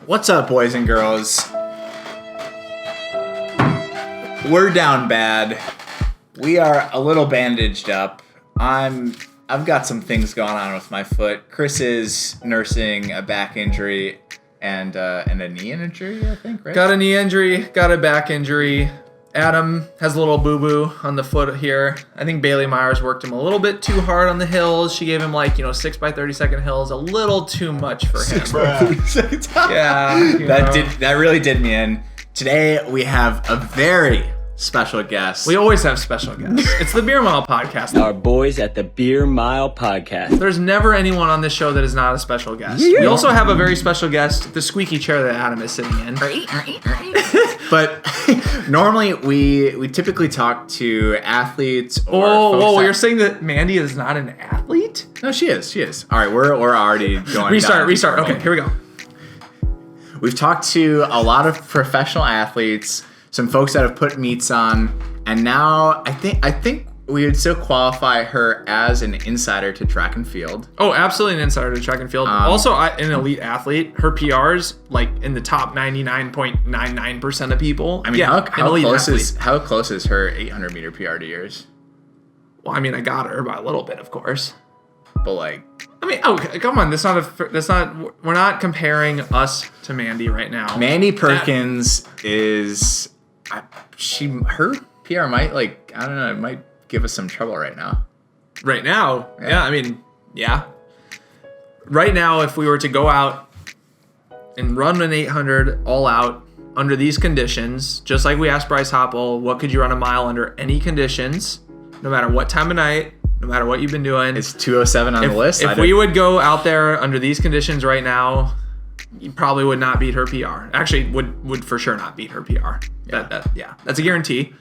What's up, boys and girls? We're down bad. We are a little bandaged up. I've got some things going on with my foot. Chris is nursing a back injury and a knee injury, I think, right? Got a knee injury, got a back injury. Adam has a little boo-boo on the foot here. I think Bailey Myers worked him a little bit too hard on the hills. She gave him 6 by 30 second hills, a little too much for him. 6 by 30 seconds. Yeah. That really did me in. Today we have a very special guest. We always have special guests. It's the Beer Mile Podcast. Our boys at the Beer Mile Podcast. There's never anyone on this show that is not a special guest. We also have a very special guest, the squeaky chair that Adam is sitting in. But normally we typically talk to athletes or Whoa, you're saying that Mandy is not an athlete? No, she is. All right, we're already going Restart. Okay, here we go. We've talked to a lot of professional athletes, some folks that have put meets on, and now I think we would still qualify her as an insider to track and field. Oh, absolutely an insider to track and field. Also, an elite athlete. Her PR's in the top 99.99% of people. I mean, how close is her 800 meter PR to yours? Well, I mean, I got her by a little bit, of course. But okay, come on. We're not comparing us to Mandy right now. Mandy Perkins is, her PR might it might give us some trouble right now. Right now? Yeah. Right now, if we were to go out and run an 800 all out under these conditions, just like we asked Bryce Hoppel, what could you run a mile under any conditions, no matter what time of night, no matter what you've been doing. It's 207 on the list. If we would go out there under these conditions right now, you probably would not beat her PR. Actually, would for sure not beat her PR. Yeah. That's a guarantee.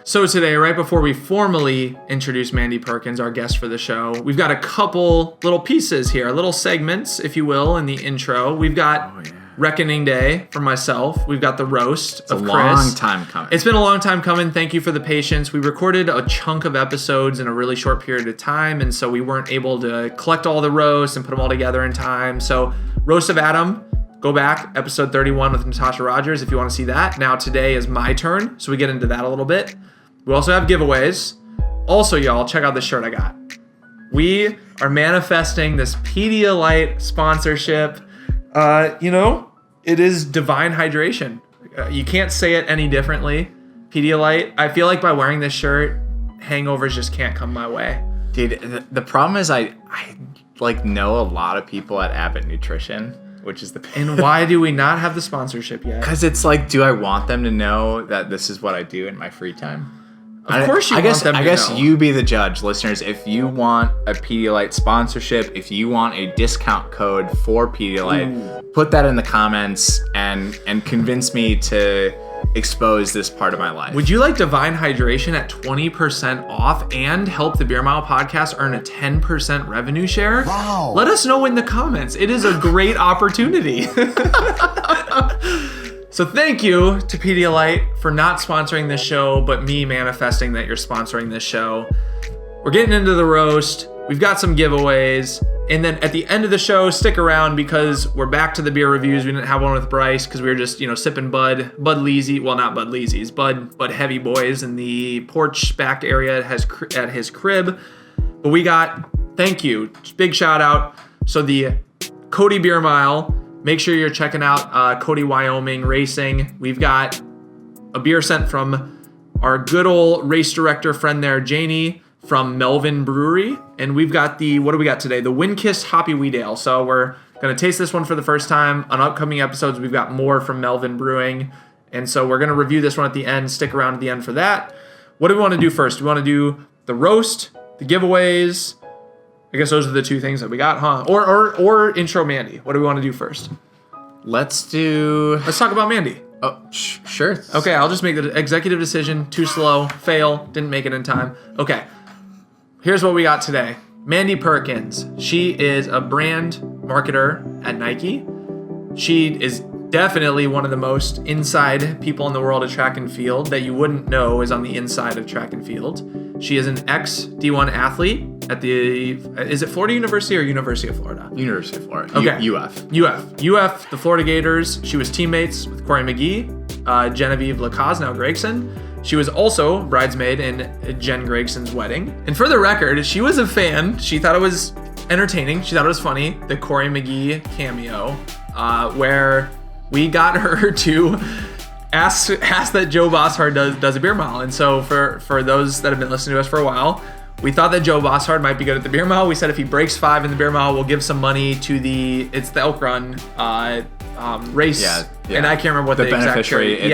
So today, right before we formally introduce Mandy Perkins, our guest for the show, we've got a couple little pieces here, little segments, if you will, in the intro. We've got Reckoning Day for myself. We've got the roast of Chris. It's a long time coming. It's been a long time coming. Thank you for the patience. We recorded a chunk of episodes in a really short period of time, and so we weren't able to collect all the roasts and put them all together in time. So, Roast of Adam, go back, episode 31 with Natasha Rogers if you want to see that. Now today is my turn, so we get into that a little bit. We also have giveaways. Also, y'all, check out the shirt I got. We are manifesting this Pedialyte sponsorship. It is divine hydration. You can't say it any differently. Pedialyte. I feel like by wearing this shirt, hangovers just can't come my way. Dude, the problem is I know a lot of people at Abbott Nutrition, which is the pain. And why do we not have the sponsorship yet? Because it's do I want them to know that this is what I do in my free time? Of course you want them to know. I guess you be the judge, listeners. If you want a Pedialyte sponsorship, if you want a discount code for Pedialyte, put that in the comments and convince me to expose this part of my life. Would you like Divine Hydration at 20% off and help the Beer Mile Podcast earn a 10% revenue share? Wow. Let us know in the comments. It is a great opportunity. So thank you to Pedialyte for not sponsoring this show, but me manifesting that you're sponsoring this show. We're getting into the roast. We've got some giveaways. And then at the end of the show, stick around because we're back to the beer reviews. We didn't have one with Bryce because we were just, sipping Bud Leasy. Well, not Bud Leasy's, Bud Heavy Boys in the porch back area at his crib. But we got, thank you, big shout out. So the Cody Beer Mile, make sure you're checking out Cody, Wyoming Racing. We've got a beer sent from our good old race director friend there, Janie, from Melvin Brewery. And we've got what do we got today? The Windkiss Hoppy Wheat Ale. So we're going to taste this one for the first time. On upcoming episodes, we've got more from Melvin Brewing. And so we're going to review this one at the end. Stick around at the end for that. What do we want to do first? Do we want to do the roast, the giveaways? I guess those are the two things that we got, huh? Or intro Mandy. What do we want to do first? Let's talk about Mandy. Oh, sure. Okay, I'll just make the executive decision. Too slow. Fail. Didn't make it in time. Okay. Here's what we got today. Mandy Perkins. She is a brand marketer at Nike. She is definitely one of the most inside people in the world of track and field that you wouldn't know is on the inside of track and field. She is an ex-D1 athlete at is it Florida University or University of Florida? University of Florida. Okay. UF. The Florida Gators. She was teammates with Corey McGee, Genevieve Lacaze, now Gregson. She was also bridesmaid in Jen Gregson's wedding. And for the record, she was a fan. She thought it was entertaining. She thought it was funny, the Corey McGee cameo, where we got her to ask that Joe Bosshard does a beer mile. And so for those that have been listening to us for a while, we thought that Joe Bosshard might be good at the beer mile. We said if he breaks 5 in the beer mile, we'll give some money to the Elk Run race. Yeah. And I can't remember what the exact charity.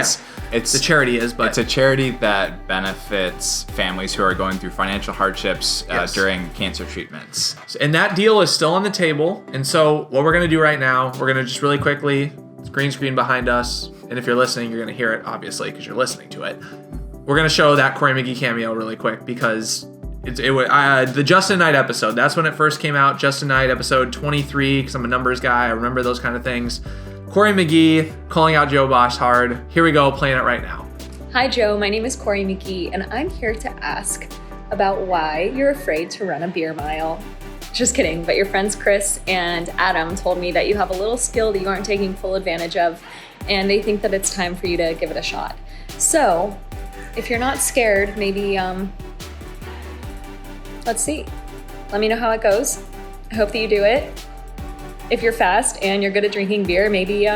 It's the charity is, but it's a charity that benefits families who are going through financial hardships during cancer treatments. And that deal is still on the table. And so what we're gonna do right now, we're gonna just really quickly, green screen behind us, and if you're listening, you're gonna hear it obviously because you're listening to it. We're gonna show that Corey McGee cameo really quick because the Justin Knight episode. That's when it first came out. Justin Knight episode 23. Because I'm a numbers guy, I remember those kind of things. Corey McGee calling out Joe Bosshard. Here we go, playing it right now. Hi Joe, my name is Corey McGee, and I'm here to ask about why you're afraid to run a beer mile. Just kidding, but your friends Chris and Adam told me that you have a little skill that you aren't taking full advantage of, and they think that it's time for you to give it a shot. So, if you're not scared, maybe, let's see. Let me know how it goes. I hope that you do it. If you're fast and you're good at drinking beer, maybe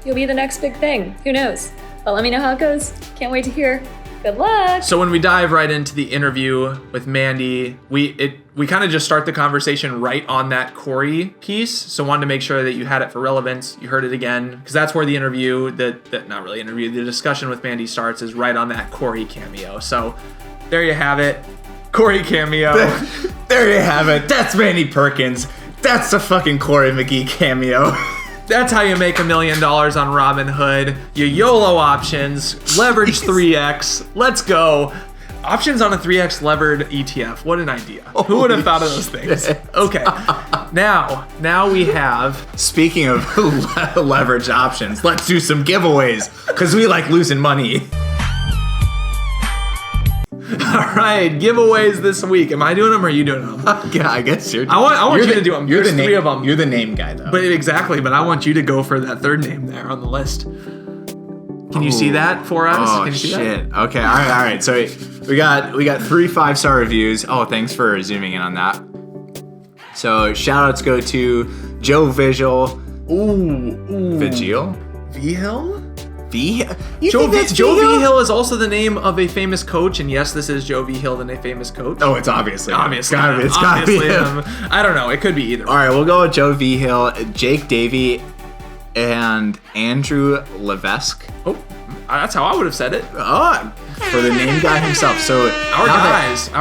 you'll be the next big thing. Who knows? But let me know how it goes. Can't wait to hear. Good luck. So when we dive right into the interview with Mandy, we kind of just start the conversation right on that Corey piece. So wanted to make sure that you had it for relevance. You heard it again because that's where the interview, the discussion with Mandy starts is right on that Corey cameo. So there you have it. Corey cameo. There you have it. That's Mandy Perkins. That's the fucking Corey McGee cameo. That's how you make $1 million on Robinhood. Your YOLO options, leverage 3x. Let's go. Options on a 3x levered ETF. What an idea. Who would have thought of those things? Okay. Now we have... Speaking of leveraged options, let's do some giveaways because we like losing money. All right, giveaways this week. Am I doing them or are you doing them? Yeah, I guess you're. I want you to do them. There's 3 of them. You're the name guy, though. But exactly. But I want you to go for that third name there on the list. Can you see that for us? Oh, Can you see shit. That? Okay. All right. So we got 3 5-star reviews. Oh, thanks for zooming in on that. So shout outs go to Joe Vigil. Vigil? Vigil? Joe Vigil is also the name of a famous coach, and yes, this is Joe Vigil, the famous coach. Oh, it's obviously it's gotta be him. I don't know. It could be either. All right, we'll go with Joe Vigil, Jake Davey, and Andrew Levesque. Oh, that's how I would have said it. Oh, for the name guy himself. So our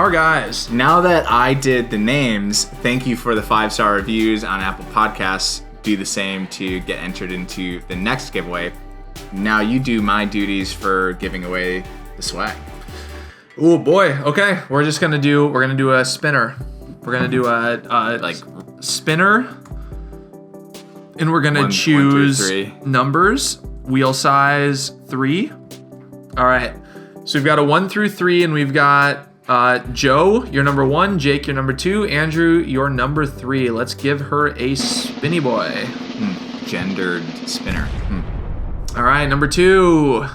guys. Now that I did the names, thank you for the 5-star reviews on Apple Podcasts. Do the same to get entered into the next giveaway. Now you do my duties for giving away the swag. Oh boy. Okay. We're gonna do a spinner. We're gonna do a spinner. And we're gonna choose numbers. Wheel size 3. All right. So we've got a 1 through 3, and we've got Joe, you're number 1, Jake, you're number 2, Andrew, you're number 3. Let's give her a spinny boy. Gendered spinner. All right, number 2,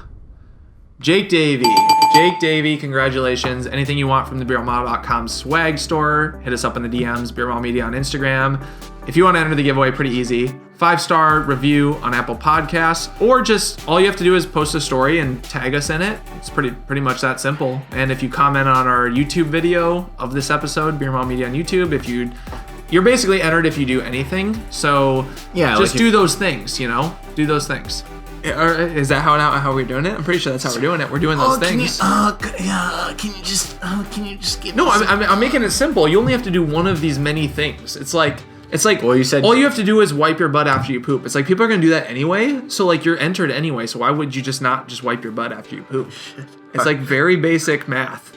Jake Davey. Jake Davey, congratulations. Anything you want from the beermile.com swag store, hit us up in the DMs, Beer Mile Media on Instagram. If you want to enter the giveaway, pretty easy. 5-star review on Apple Podcasts, or just all you have to do is post a story and tag us in it. It's pretty much that simple. And if you comment on our YouTube video of this episode, Beer Mile Media on YouTube, you're basically entered if you do anything. So yeah, just do those things, do those things. Is that how we're doing it? I'm pretty sure that's how we're doing it. We're doing those things. Can you just give? No, I'm making it simple. You only have to do one of these many things. It's like well, you said all you have to do is wipe your butt after you poop. It's like people are gonna do that anyway. So you're entered anyway. So why would you not just wipe your butt after you poop? It's like very basic math,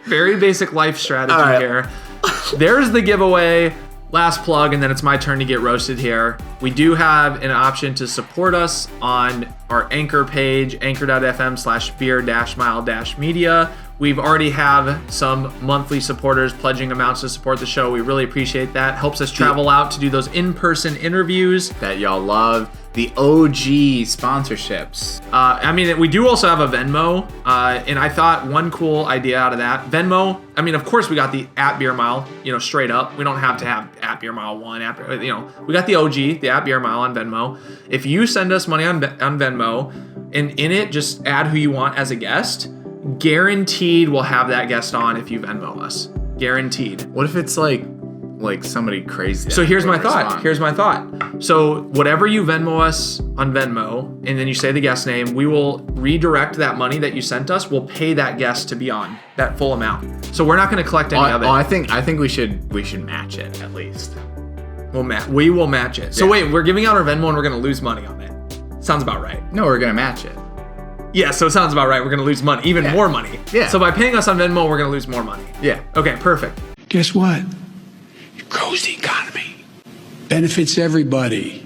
very basic life strategy here. There's the giveaway. Last plug, and then it's my turn to get roasted here. We do have an option to support us on our Anchor page, anchor.fm/beer-mile-media, We've already have some monthly supporters pledging amounts to support the show. We really appreciate that. Helps us travel out to do those in-person interviews that y'all love. The OG sponsorships. I mean, we do also have a Venmo, and I thought one cool idea out of that. Venmo, I mean, of course we got the at Beer Mile, straight up. We don't have to have at Beer Mile 1, we got the OG, the at Beer Mile on Venmo. If you send us money on Venmo, and in it just add who you want as a guest, guaranteed we'll have that guest on if you Venmo us. Guaranteed. What if it's like somebody crazy? So here's my thought. So whatever you Venmo us on Venmo, and then you say the guest name, we will redirect that money that you sent us. We'll pay that guest to be on that full amount. So we're not going to collect any of it. I think we should match it at least. We will match it. So wait, we're giving out our Venmo and we're going to lose money on it. Sounds about right. No, we're going to match it. Yeah, so it sounds about right. We're going to lose money, even more money. Yeah. So by paying us on Venmo, we're going to lose more money. Yeah. Okay, perfect. Guess what? It grows the economy. Benefits everybody.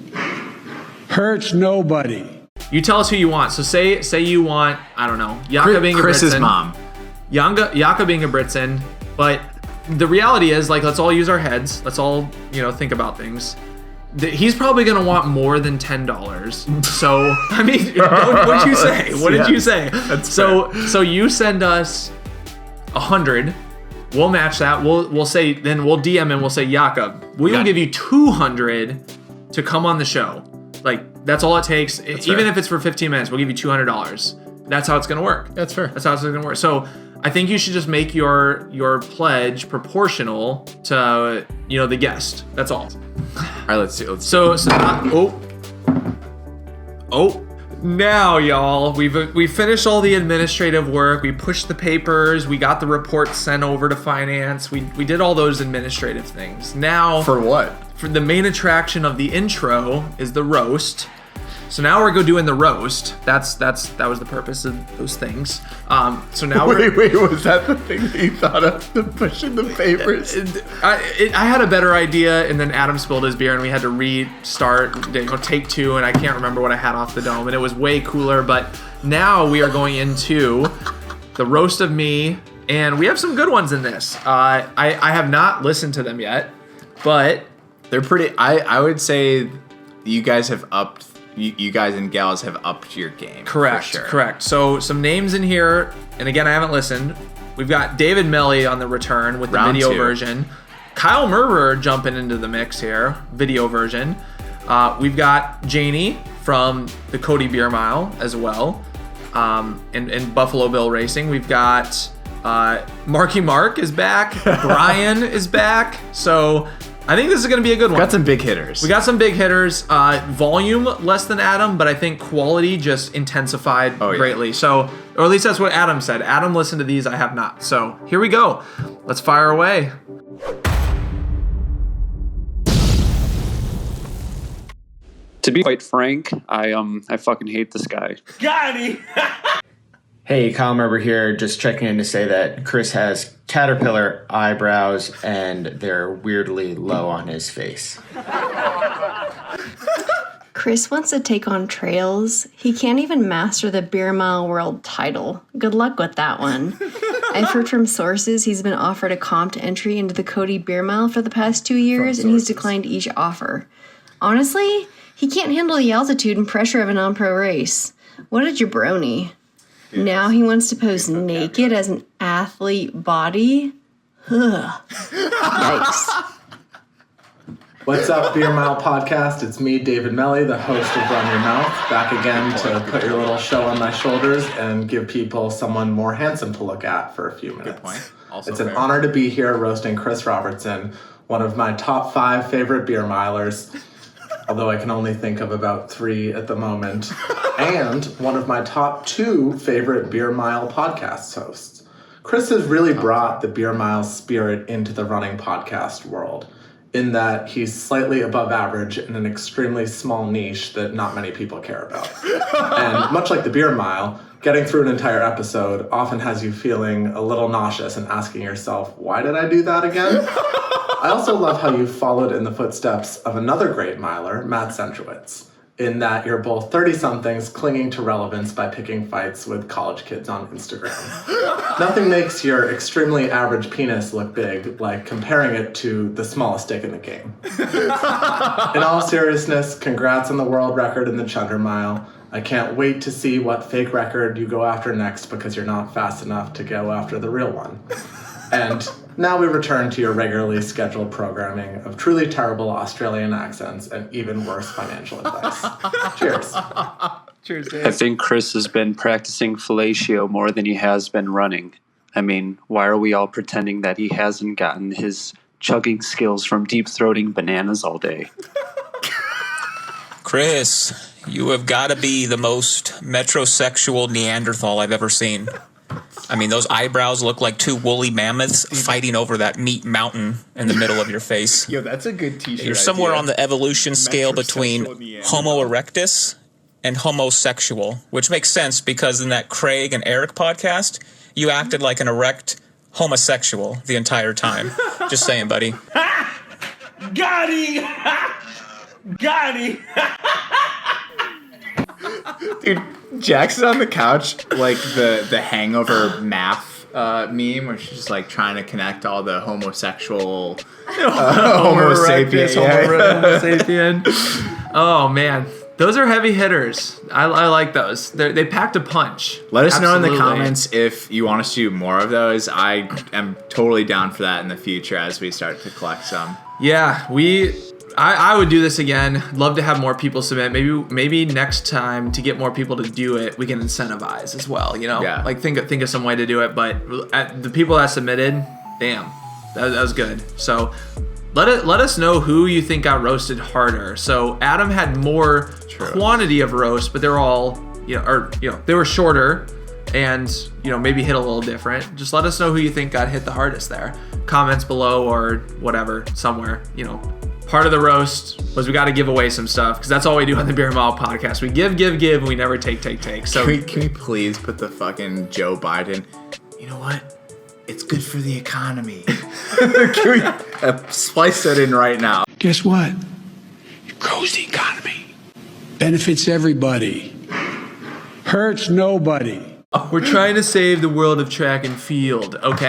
Hurts nobody. You tell us who you want. So say you want, I don't know, Yaka being a Chris's Britson. mom. Yaka being a Britson. But the reality is, let's all use our heads. Let's all, think about things. He's probably going to want more than $10. So, I mean, what'd you say? What did you say? So you send us 100. We'll match that. We'll say, then we'll DM him. We'll say, Yaka, we will give you 200 to come on the show. That's all it takes. Even if it's for 15 minutes, we'll give you $200. That's how it's going to work. That's fair. That's how it's going to work. So I think you should just make your pledge proportional to, the guest. That's all. All right, let's see. Now, y'all, we've finished all the administrative work. We pushed the papers. We got the reports sent over to finance. We did all those administrative things. Now, for what? For the main attraction of the intro is the roast. So now we're doing the roast. That was the purpose of those things. So now wait, was that the thing that you thought of? The pushing the papers? I had a better idea, and then Adam spilled his beer, and we had to restart, take 2, and I can't remember what I had off the dome, and it was way cooler. But now we are going into the roast of me, and we have some good ones in this. I have not listened to them yet, but they're pretty. I would say you guys have upped. You guys and gals have upped your game. Correct, for sure. Correct. So some names in here, and again, I haven't listened. We've got David Melly on the return with the Round video 2. version. Kyle Merber jumping into the mix here, video version. We've got Janie from the Cody Beer Mile as well, and Buffalo Bill Racing. We've got Marky Mark is back. Brian is back. So I think this is going to be a good one. Got some big hitters. We got some big hitters. Volume less than Adam, but I think quality just intensified greatly. So, or at least that's what Adam said. Adam listened to these, I have not. So here we go. Let's fire away. To be quite frank, I fucking hate this guy. Got him! Hey, Kyle Merber here, just checking in to say that Chris has caterpillar eyebrows and they're weirdly low on his face. Chris wants to take on trails. He can't even master the Beer Mile World title. Good luck with that one. I've heard from sources he's been offered a comp to entry into the Cody Beer Mile for the past 2 years, and he's declined each offer. Honestly, he can't handle the altitude and pressure of a non-pro race. What a jabroni. Now he wants to pose naked as an athlete body? Ugh. Yikes. What's up, Beer Mile Podcast? It's me, David Melly, the host of Run Your Mouth, back again to put your little show on my shoulders and give people someone more handsome to look at for a few minutes. Good point. Also it's an honor to be here roasting Chris Robertson, one of my top 5 favorite beer milers, although I can only think of about 3 at the moment, and one of my top 2 favorite Beer Mile podcast hosts. Chris has really brought the Beer Mile spirit into the running podcast world, in that he's slightly above average in an extremely small niche that not many people care about. And much like the Beer Mile, getting through an entire episode often has you feeling a little nauseous and asking yourself, why did I do that again? I also love how you followed in the footsteps of another great miler, Matt Centrowitz. in that you're both 30-somethings clinging to relevance by picking fights with college kids on Instagram. Nothing makes your extremely average penis look big like comparing it to the smallest dick in the game. In all seriousness, congrats on the world record in the Chunder Mile. I can't wait to see what fake record you go after next because you're not fast enough to go after the real one. And now we return to your regularly scheduled programming of truly terrible Australian accents and even worse financial advice. Cheers. Cheers, Dave. I think Chris has been practicing fellatio more than he has been running. I mean, why are we all pretending that he hasn't gotten his chugging skills from deep-throating bananas all day? Chris, you have got to be the most metrosexual Neanderthal I've ever seen. I mean, those eyebrows look like two woolly mammoths fighting over that meat mountain in the middle of your face. Yo, that's a good t-shirt. You're somewhere idea. on the evolution scale between Homo erectus and homosexual, which makes sense because in that Craig and Eric podcast, you acted like an erect homosexual the entire time. Just saying, buddy. Got him! Got him! Dude, Jackson's on the couch like the Hangover math meme where she's just like trying to connect all the homosexual Homo sapien. Homo sapien. Oh man, those are heavy hitters. I like those. They packed a punch. Let us know in the Absolutely. comments if you want us to do more of those. I am totally down for that in the future as we start to collect some. Yeah, I would do this again. Love to have more people submit. Maybe next time to get more people to do it, we can incentivize as well. You know, Yeah. like think of some way to do it. But the people that submitted, damn, that was good. So let us know who you think got roasted harder. So Adam had more quantity of roast, but they're all they were shorter and maybe hit a little different. Just let us know who you think got hit the hardest there. Comments below or whatever somewhere. Part of the roast was we got to give away some stuff because that's all we do on the Beer Mile podcast. We give, and we never take. So Can we please put the fucking Joe Biden? You know what? It's good for the economy. Can we splice that in right now? Guess what? It grows the economy. Benefits everybody. Hurts nobody. we're trying to save the world of track and field. Okay,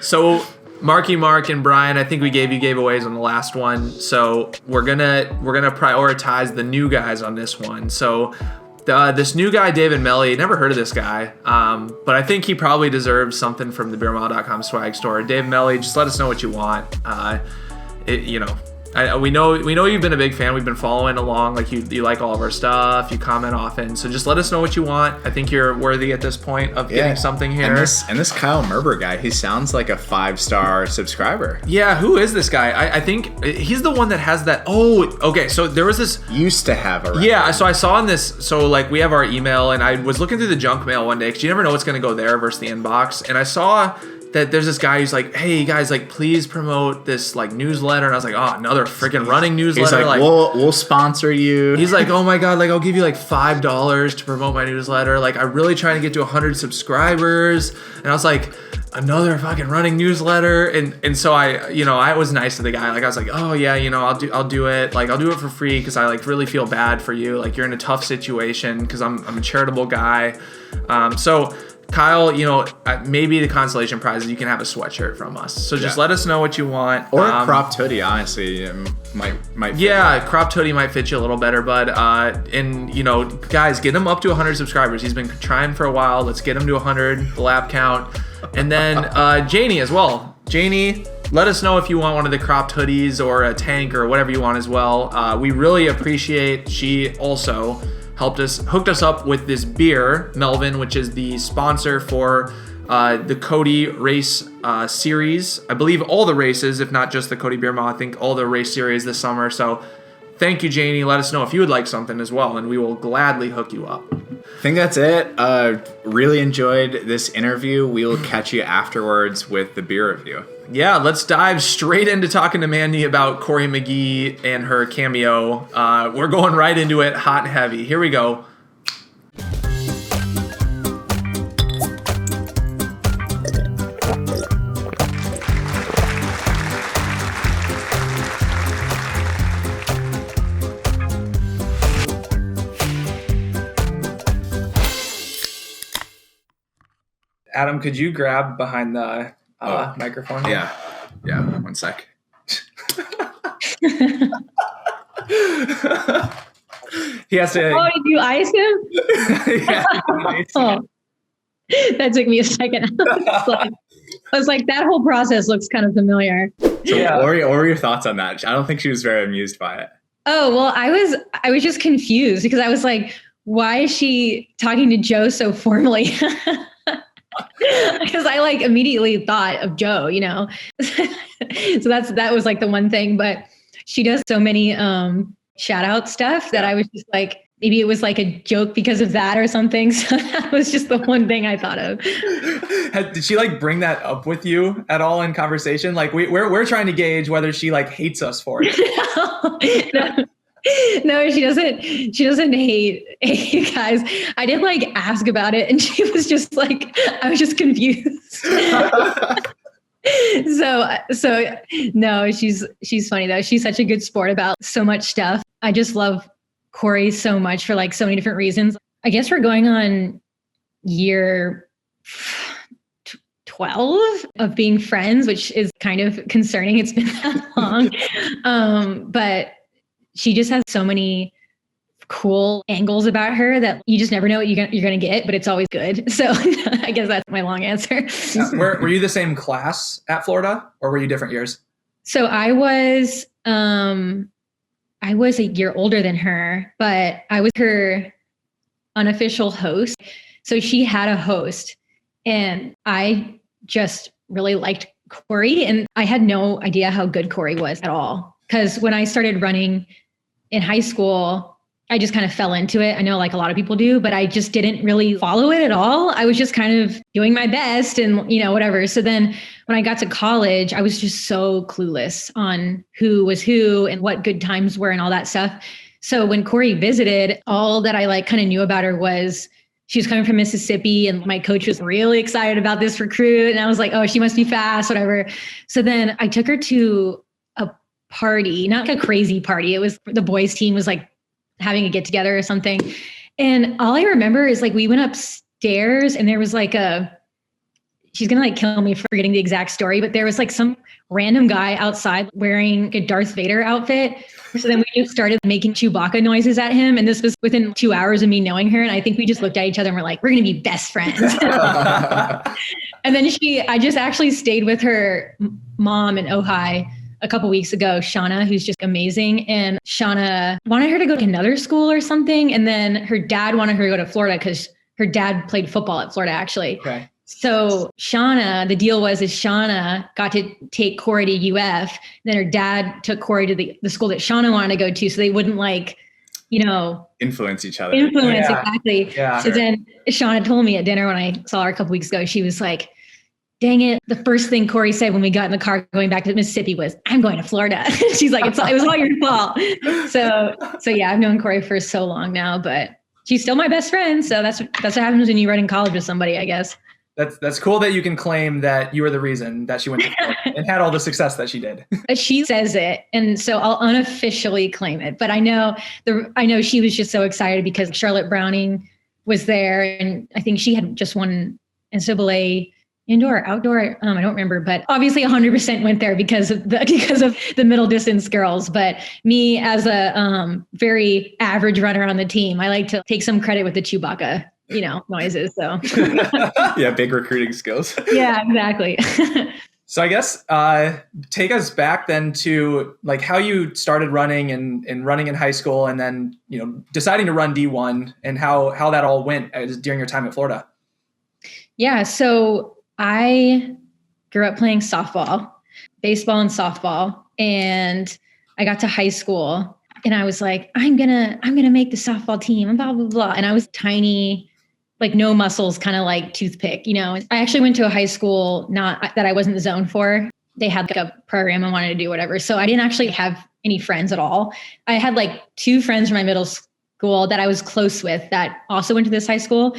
so Marky Mark and Brian, I think we gave you giveaways on the last one, so we're gonna prioritize the new guys on this one. So this new guy, David Melly, never heard of this guy, but I think he probably deserves something from the beermile.com swag store. Dave Melly, just let us know what you want. We know you've been a big fan. We've been following along. Like you like all of our stuff. You comment often. So just let us know what you want. I think you're worthy at this point of getting something here. And this Kyle Merber guy, he sounds like a 5-star subscriber. Yeah, who is this guy? I think he's the one that has that. Oh, okay. So there was this. Used to have a record. Yeah, so I saw in this. So like we have our email, and I was looking through the junk mail one day because you never know what's going to go there versus the inbox, and I saw that there's this guy who's like, hey guys, like please promote this like newsletter, and I was like, oh, another freaking running newsletter. He's like, we'll sponsor you. He's like, oh my god, like I'll give you like $5 to promote my newsletter. Like I'm really trying to get to 100 subscribers, and I was like, another fucking running newsletter, and so I was nice to the guy. Like I was like, oh yeah, I'll do it. Like I'll do it for free because I like really feel bad for you. Like you're in a tough situation because I'm a charitable guy. So Kyle, maybe the consolation prize is you can have a sweatshirt from us. So just let us know what you want. Or a cropped hoodie, honestly, might fit. Yeah, cropped hoodie might fit you a little better, but guys, get him up to 100 subscribers. He's been trying for a while. Let's get him to 100, the lap count. And then Janie as well. Janie, let us know if you want one of the cropped hoodies or a tank or whatever you want as well. We really appreciate. She also hooked us up with this beer, Melvin, which is the sponsor for the Cody race series. I believe all the races, if not just the Cody Beer Mile, I think all the race series this summer. So thank you, Janie. Let us know if you would like something as well, and we will gladly hook you up. I think that's it. Really enjoyed this interview. We will catch you afterwards with the beer review. Yeah, let's dive straight into talking to Mandy about Corey McGee and her cameo. We're going right into it, hot and heavy. Here we go. Adam, could you grab behind the microphone? Yeah. Yeah. 1 sec. He has to. Oh, did you ice him? Yeah, Oh, that took me a second. I was like, that whole process looks kind of familiar. So what were your thoughts on that? I don't think she was very amused by it. Oh, well, I was just confused because I was like, why is she talking to Joe so formally? Because I like immediately thought of Joe, you know? So that was like the one thing, but she does so many shout out stuff that I was just like, maybe it was like a joke because of that or something. So that was just the one thing I thought of. Did she like bring that up with you at all in conversation? Like we're trying to gauge whether she like hates us for it. No, she doesn't. She doesn't hate you guys. I did like ask about it, and she was just like, I was just confused. So no, she's funny though. She's such a good sport about so much stuff. I just love Corey so much for like so many different reasons. I guess we're going on year 12 of being friends, which is kind of concerning. It's been that long. But she just has so many cool angles about her that you just never know what you're going to get, but it's always good. So I guess that's my long answer. Were you the same class at Florida or were you different years? So I was a year older than her, but I was her unofficial host. So she had a host and I just really liked Corey and I had no idea how good Corey was at all. Because when I started running in high school, I just kind of fell into it. I know like a lot of people do, but I just didn't really follow it at all. I was just kind of doing my best and, you know, whatever. So then when I got to college, I was just so clueless on who was who and what good times were and all that stuff. So when Corey visited, all that I like kind of knew about her was she was coming from Mississippi and my coach was really excited about this recruit. And I was like, oh, she must be fast, whatever. So then I took her to a party, not like a crazy party. It was the boys team was like having a get together or something. And all I remember is like, we went upstairs and there was like she's going to like kill me for forgetting the exact story, but there was like some random guy outside wearing a Darth Vader outfit. So then we just started making Chewbacca noises at him. And this was within 2 hours of me knowing her. And I think we just looked at each other and we're like, we're going to be best friends. And then I just actually stayed with her mom in Ojai a couple weeks ago, Shauna, who's just amazing. And Shauna wanted her to go to another school or something. And then her dad wanted her to go to Florida because her dad played football at Florida, actually. Okay. So Shauna, the deal was Shauna got to take Corey to UF. Then her dad took Corey to the school that Shauna wanted to go to. So they wouldn't like, you know, influence each other. Exactly. Yeah. So then Shauna told me at dinner when I saw her a couple weeks ago, she was like, dang it. The first thing Corey said when we got in the car going back to Mississippi was, I'm going to Florida. She's like, it was all your fault. So yeah, I've known Corey for so long now, but she's still my best friend. So that's what happens when you run in college with somebody, I guess. That's cool that you can claim that you were the reason that she went to Florida and had all the success that she did. She says it. And so I'll unofficially claim it, but I know she was just so excited because Charlotte Browning was there. And I think she had just won NCAA indoor or outdoor. I don't remember, but obviously 100% went there because of the middle distance girls. But me as a very average runner on the team, I like to take some credit with the Chewbacca, you know, noises. So yeah, big recruiting skills. Yeah, exactly. So I guess take us back then to like how you started running and running in high school and then, you know, deciding to run D1 and how that all went during your time at Florida. Yeah. So I grew up playing softball, baseball and softball. And I got to high school and I was like, I'm gonna make the softball team and blah, blah, blah. And I was tiny, like no muscles, kind of like toothpick, you know. I actually went to a high school not that I wasn't zoned for. They had like a program I wanted to do, whatever. So I didn't actually have any friends at all. I had like 2 friends from my middle school that I was close with that also went to this high school.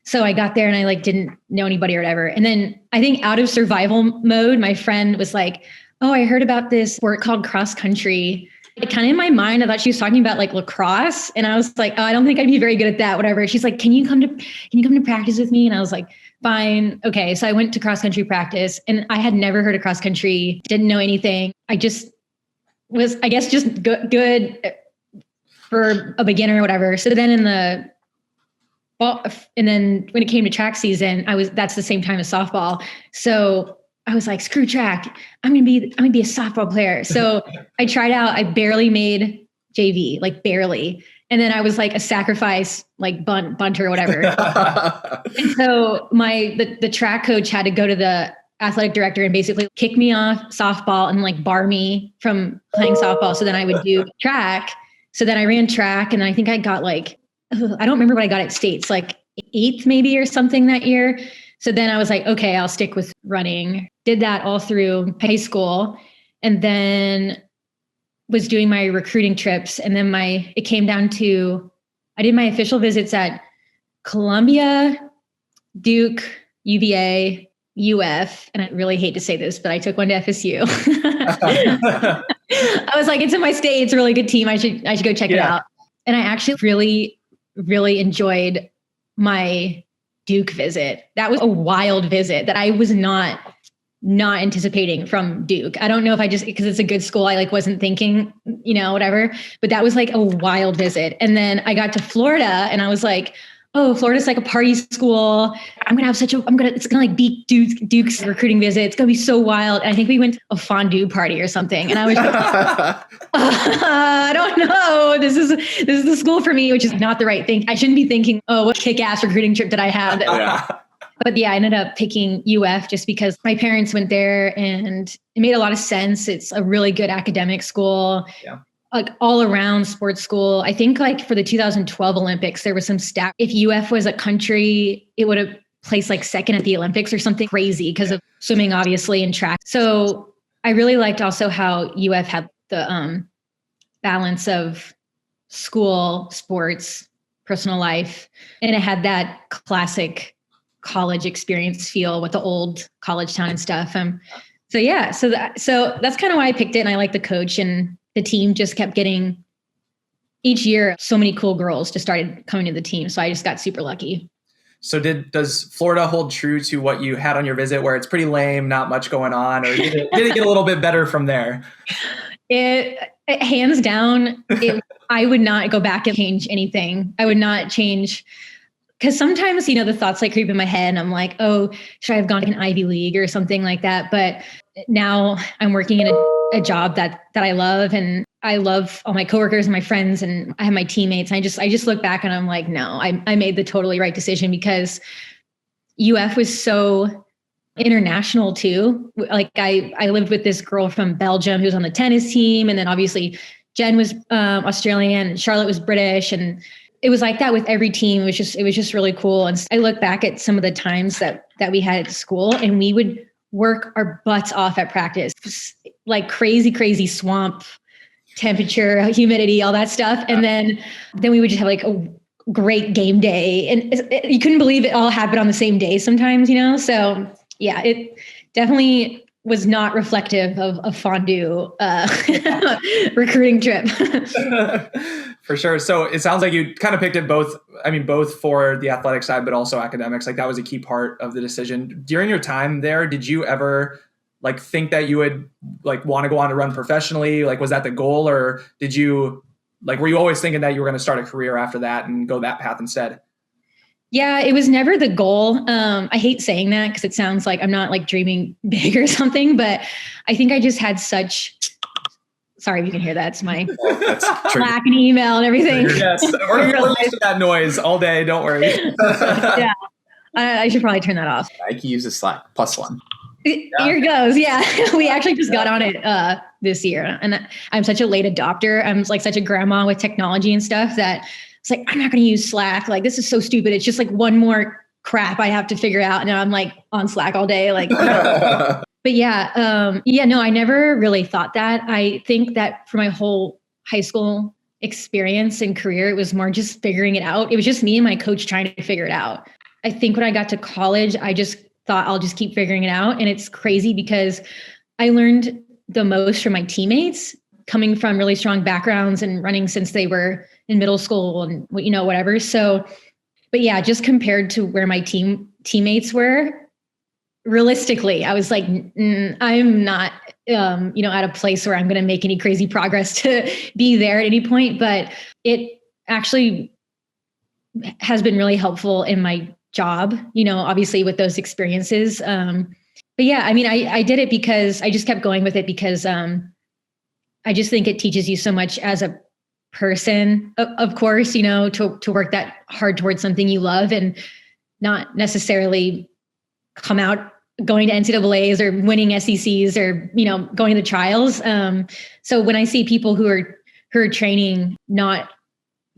So I got there and I like didn't know anybody or whatever. And then I think out of survival mode, my friend was like, oh, I heard about this sport called cross country. Like, kind of in my mind, I thought she was talking about like lacrosse. And I was like, oh, I don't think I'd be very good at that, whatever. She's like, can you come to practice with me? And I was like, fine. Okay. So I went to cross country practice and I had never heard of cross country, didn't know anything. I just was, I guess, just good for a beginner or whatever. So then and then when it came to track season, that's the same time as softball. So I was like, screw track. I'm going to be a softball player. So I tried out, I barely made JV, like barely. And then I was like a sacrifice, like bunter or whatever. And so the track coach had to go to the athletic director and basically kick me off softball and like bar me from playing softball. So then I would do track. So then I ran track and I think I got like, I don't remember what I got at states, like 8th maybe or something that year. So then I was like, okay, I'll stick with running. Did that all through high school and then was doing my recruiting trips. And then it came down to, I did my official visits at Columbia, Duke, UVA, UF. And I really hate to say this, but I took one to FSU. I was like, it's in my state. It's a really good team. I should go check it out. And I actually really, really enjoyed my Duke visit. That was a wild visit that I was not anticipating from Duke. I don't know if because it's a good school, I like wasn't thinking, whatever, but that was like a wild visit. And then I got to Florida and I was like, oh, Florida's like a party school. It's gonna like beat Duke's recruiting visit. It's gonna be so wild. And I think we went to a fondue party or something. And I was like, I don't know. This is the school for me, which is not the right thing. I shouldn't be thinking, oh, what kick-ass recruiting trip did I have? But yeah, I ended up picking UF just because my parents went there and it made a lot of sense. It's a really good academic school, like all around sports school. I think like for the 2012 Olympics, there was some stat. If UF was a country, it would have placed like second at the Olympics or something crazy because of swimming, obviously, and track. So I really liked also how UF had the balance of school, sports, personal life, and it had that classic college experience feel with the old college town and stuff. So that's kind of why I picked it. And I like the coach, and the team just kept getting, each year, so many cool girls just started coming to the team. So I just got super lucky. So does Florida hold true to what you had on your visit, where it's pretty lame, not much going on, or did it get a little bit better from there? It hands down, I would not go back and change anything. I would not change. Because sometimes, the thoughts like creep in my head and I'm like, oh, should I have gone to an Ivy League or something like that? But now I'm working in a job that I love, and I love all my coworkers and my friends, and I have my teammates. I just look back and I'm like, no, I made the totally right decision, because UF was so international too. Like I lived with this girl from Belgium who was on the tennis team. And then obviously Jen was Australian and Charlotte was British, and it was like that with every team. It was just really cool. And I look back at some of the times that we had at school, and we would work our butts off at practice, like crazy swamp temperature, humidity, all that stuff. And then we would just have like a great game day, and you couldn't believe it all happened on the same day sometimes, So yeah, it definitely was not reflective of a fondue recruiting trip. For sure. So it sounds like you kind of picked it both for the athletic side, but also academics. Like that was a key part of the decision. During your time there, did you ever like think that you would like want to go on to run professionally? Like, was that the goal, or were you always thinking that you were going to start a career after that and go that path instead? Yeah, it was never the goal. I hate saying that because it sounds like I'm not like dreaming big or something, but I think I just had sorry if you can hear that. It's my Slack and email and everything. Yes, we're used to that noise all day. Don't worry. Yeah, I should probably turn that off. I can use a Slack +1. Here goes. Yeah, we actually just got on it this year, and I'm such a late adopter. I'm like such a grandma with technology and stuff that it's like, I'm not going to use Slack. Like, this is so stupid. It's just like one more crap I have to figure out. And I'm like on Slack all day. Like, but no, I never really thought that. I think that for my whole high school experience and career, it was more just figuring it out. It was just me and my coach trying to figure it out. I think when I got to college, I just thought I'll just keep figuring it out. And it's crazy because I learned the most from my teammates coming from really strong backgrounds and running since they were in middle school and, whatever. So, but yeah, just compared to where my team teammates were. Realistically, I was like, I'm not, at a place where I'm going to make any crazy progress to be there at any point. But it actually has been really helpful in my job, obviously with those experiences. But yeah, I mean, I did it because I just kept going with it because I just think it teaches you so much as a person, of course, to work that hard towards something you love and not necessarily come out going to NCAAs or winning SECs or, going to the trials. So when I see people who are training not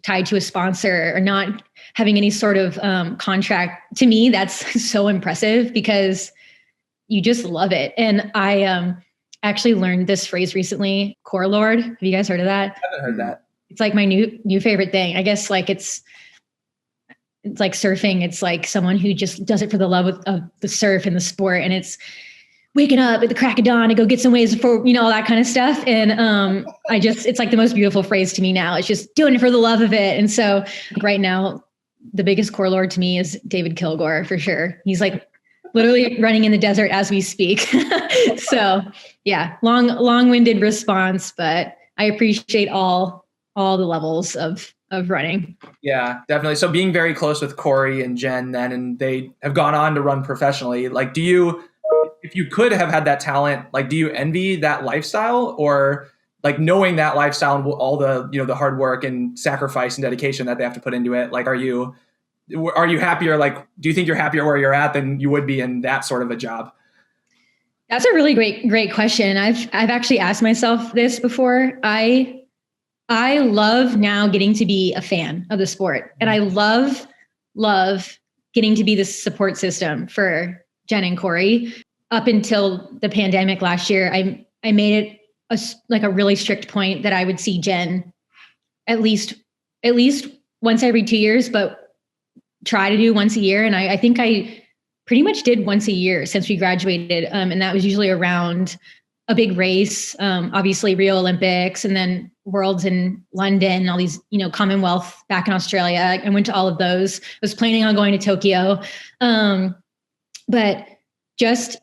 tied to a sponsor or not having any sort of contract, to me, that's so impressive because you just love it. And I actually learned this phrase recently, core lord. Have you guys heard of that? I haven't heard that. It's like my new favorite thing. I guess like it's like surfing. It's like someone who just does it for the love of the surf and the sport. And it's waking up at the crack of dawn to go get some waves for, all that kind of stuff. And it's like the most beautiful phrase to me now. It's just doing it for the love of it. And so right now, the biggest core lord to me is David Kilgore for sure. He's like literally running in the desert as we speak. So yeah, long-winded response, but I appreciate all the levels of running. Yeah, definitely. So being very close with Corey and Jen then, and they have gone on to run professionally. Like, if you could have had that talent, like, do you envy that lifestyle, or like knowing that lifestyle and all the, the hard work and sacrifice and dedication that they have to put into it? Like, are you happier? Like, do you think you're happier where you're at than you would be in that sort of a job? That's a really great question. I've actually asked myself this before. I love now getting to be a fan of the sport. And I love getting to be the support system for Jen and Corey. Up until the pandemic last year, I made it a really strict point that I would see Jen at least once every 2 years, but try to do once a year. And I think I pretty much did once a year since we graduated. And that was usually around a big race, obviously Rio Olympics, and then Worlds in London, all these, Commonwealth back in Australia. I went to all of those. I was planning on going to Tokyo. But just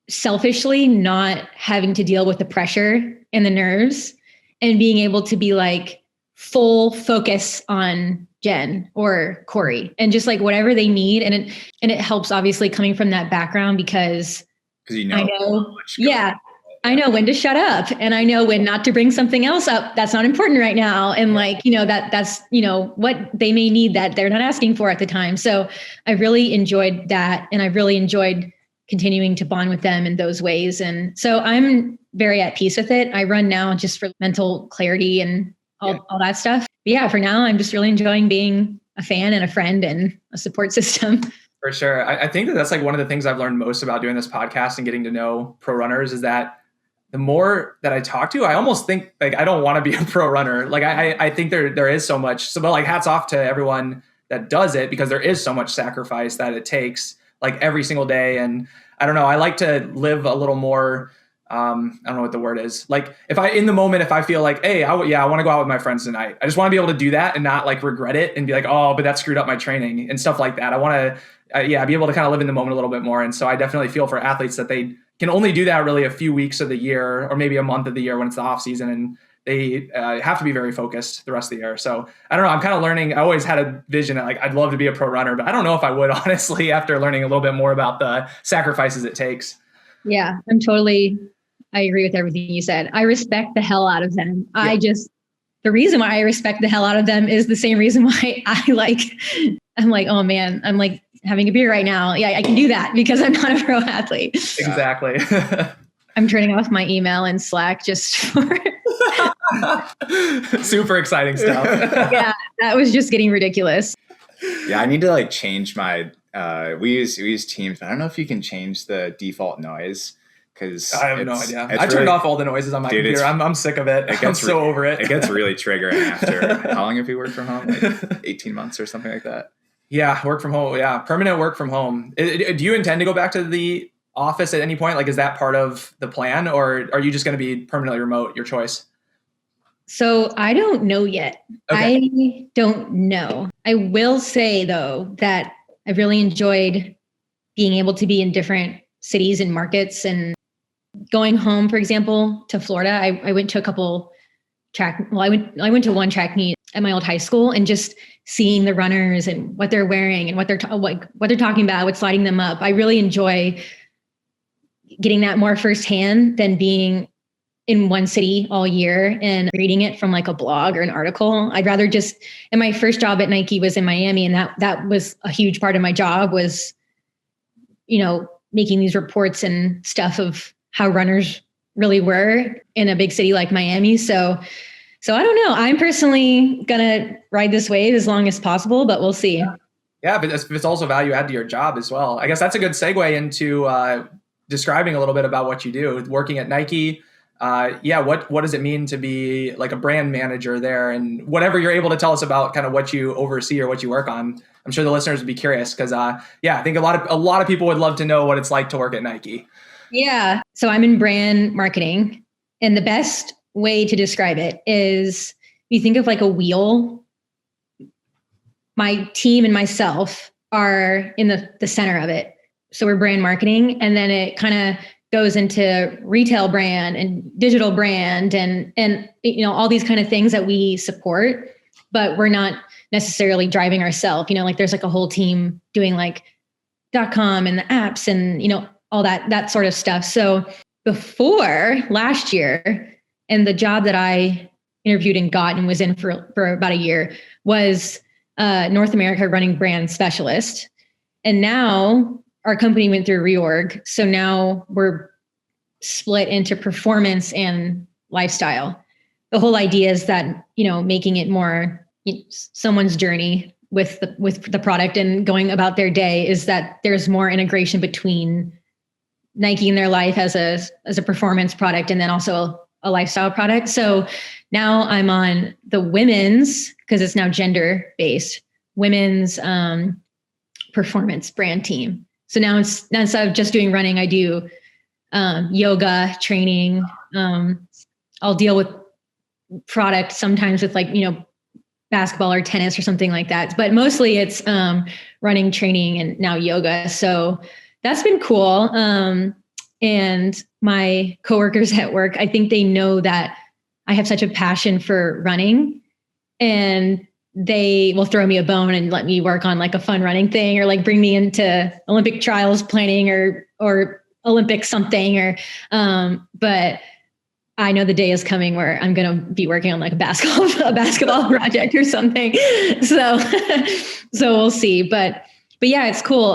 selfishly not having to deal with the pressure and the nerves and being able to be like full focus on Jen or Corey and just like whatever they need. And it helps obviously coming from that background because I know when to shut up and I know when not to bring something else up that's not important right now. And that's what they may need that they're not asking for at the time. So I really enjoyed that. And I really enjoyed continuing to bond with them in those ways. And so I'm very at peace with it. I run now just for mental clarity and all that stuff. But yeah, for now, I'm just really enjoying being a fan and a friend and a support system. For sure. I think that's like one of the things I've learned most about doing this podcast and getting to know pro runners is that the more that I talk to, I almost think like I don't want to be a pro runner. Like I think there is so much. So, but like hats off to everyone that does it because there is so much sacrifice that it takes like every single day. And I don't know, I like to live a little more, I don't know what the word is. Like if I feel like, hey, I want to go out with my friends tonight. I just want to be able to do that and not like regret it and be like, oh, but that screwed up my training and stuff like that. I want to, be able to kind of live in the moment a little bit more. And so I definitely feel for athletes that they can only do that really a few weeks of the year or maybe a month of the year when it's the off season, and they have to be very focused the rest of the year. So I don't know. I'm kind of learning. I always had a vision that like I'd love to be a pro runner, but I don't know if I would honestly after learning a little bit more about the sacrifices it takes. Yeah, I agree with everything you said. I respect the hell out of them. Yeah. The reason why I respect the hell out of them is the same reason why I'm like, oh man, I'm like having a beer right now. Yeah, I can do that because I'm not a pro athlete. Exactly. I'm turning off my email and Slack just for super exciting stuff. Yeah, that was just getting ridiculous. Yeah, I need to like change my we use Teams, but I don't know if you can change the default noise because I have no idea. I turned off all the noises on my computer. I'm sick of it. I'm so over it. It gets really triggering after how long have you worked from home? Like 18 months or something like that. Yeah, work from home. Yeah, permanent work from home. Do you intend to go back to the office at any point? Like, is that part of the plan, or are you just going to be permanently remote? Your choice. So I don't know yet. Okay. I don't know. I will say though that I've really enjoyed being able to be in different cities and markets, and going home, for example, to Florida. I went to a couple I went to one track meet at my old high school, and just seeing the runners and what they're wearing and what they're talking about, what's lighting them up. I really enjoy getting that more firsthand than being in one city all year and reading it from like a blog or an article. I'd rather just, and my first job at Nike was in Miami, and that was a huge part of my job was, making these reports and stuff of how runners really were in a big city like Miami. So I don't know. I'm personally gonna ride this wave as long as possible, but we'll see. Yeah, but it's also value add to your job as well. I guess that's a good segue into describing a little bit about what you do. Working at Nike, what does it mean to be like a brand manager there, and whatever you're able to tell us about kind of what you oversee or what you work on. I'm sure the listeners would be curious because I think a lot of people would love to know what it's like to work at Nike. Yeah. So I'm in brand marketing, and the best way to describe it is you think of like a wheel. My team and myself are in the center of it. So we're brand marketing, and then it kind of goes into retail brand and digital brand and all these kind of things that we support, but we're not necessarily driving ourselves. Like there's like a whole team doing like .com and the apps and all that sort of stuff. So before last year, and the job that I interviewed and got and was in for about a year was North America running brand specialist. And now our company went through reorg. So now we're split into performance and lifestyle. The whole idea is that, making it more someone's journey with the product and going about their day is that there's more integration between Nike in their life as a performance product and then also a lifestyle product. So now I'm on the women's, because it's now gender based, women's performance brand team. So now instead of just doing running, I do yoga training. I'll deal with product sometimes with basketball or tennis or something like that. But mostly it's running, training, and now yoga. So that's been cool. And my coworkers at work, I think they know that I have such a passion for running, and they will throw me a bone and let me work on like a fun running thing, or like bring me into Olympic trials planning or Olympic something, or but I know the day is coming where I'm going to be working on like a basketball project or something. So we'll see, but yeah, it's cool.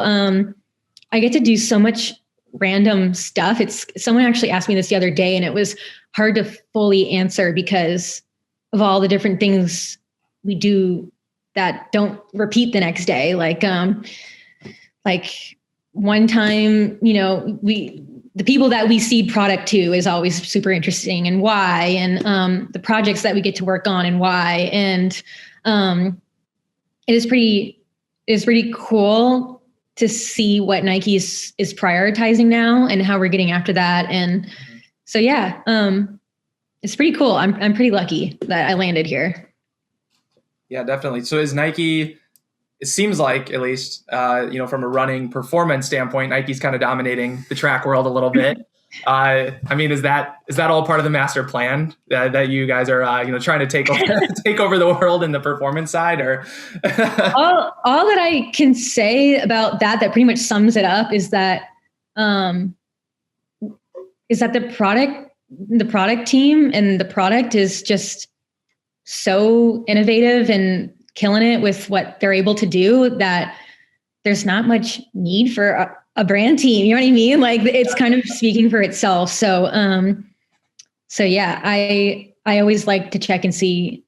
I get to do so much random stuff. Someone actually asked me this the other day, and it was hard to fully answer because of all the different things we do that don't repeat the next day. Like one time, the people that we seed product to is always super interesting, and why, and the projects that we get to work on and why. And it is pretty cool to see what Nike is prioritizing now and how we're getting after that. And so, yeah, it's pretty cool. I'm pretty lucky that I landed here. Yeah, definitely. So is Nike, it seems like, at least, from a running performance standpoint, Nike's kind of dominating the track world a little bit. Is that all part of the master plan that you guys are, trying to take over the world in the performance side, or? all that I can say about that pretty much sums it up is that the product team and the product is just so innovative and killing it with what they're able to do that there's not much need for a brand team. You know what I mean? Like it's kind of speaking for itself. So yeah, I always like to check and see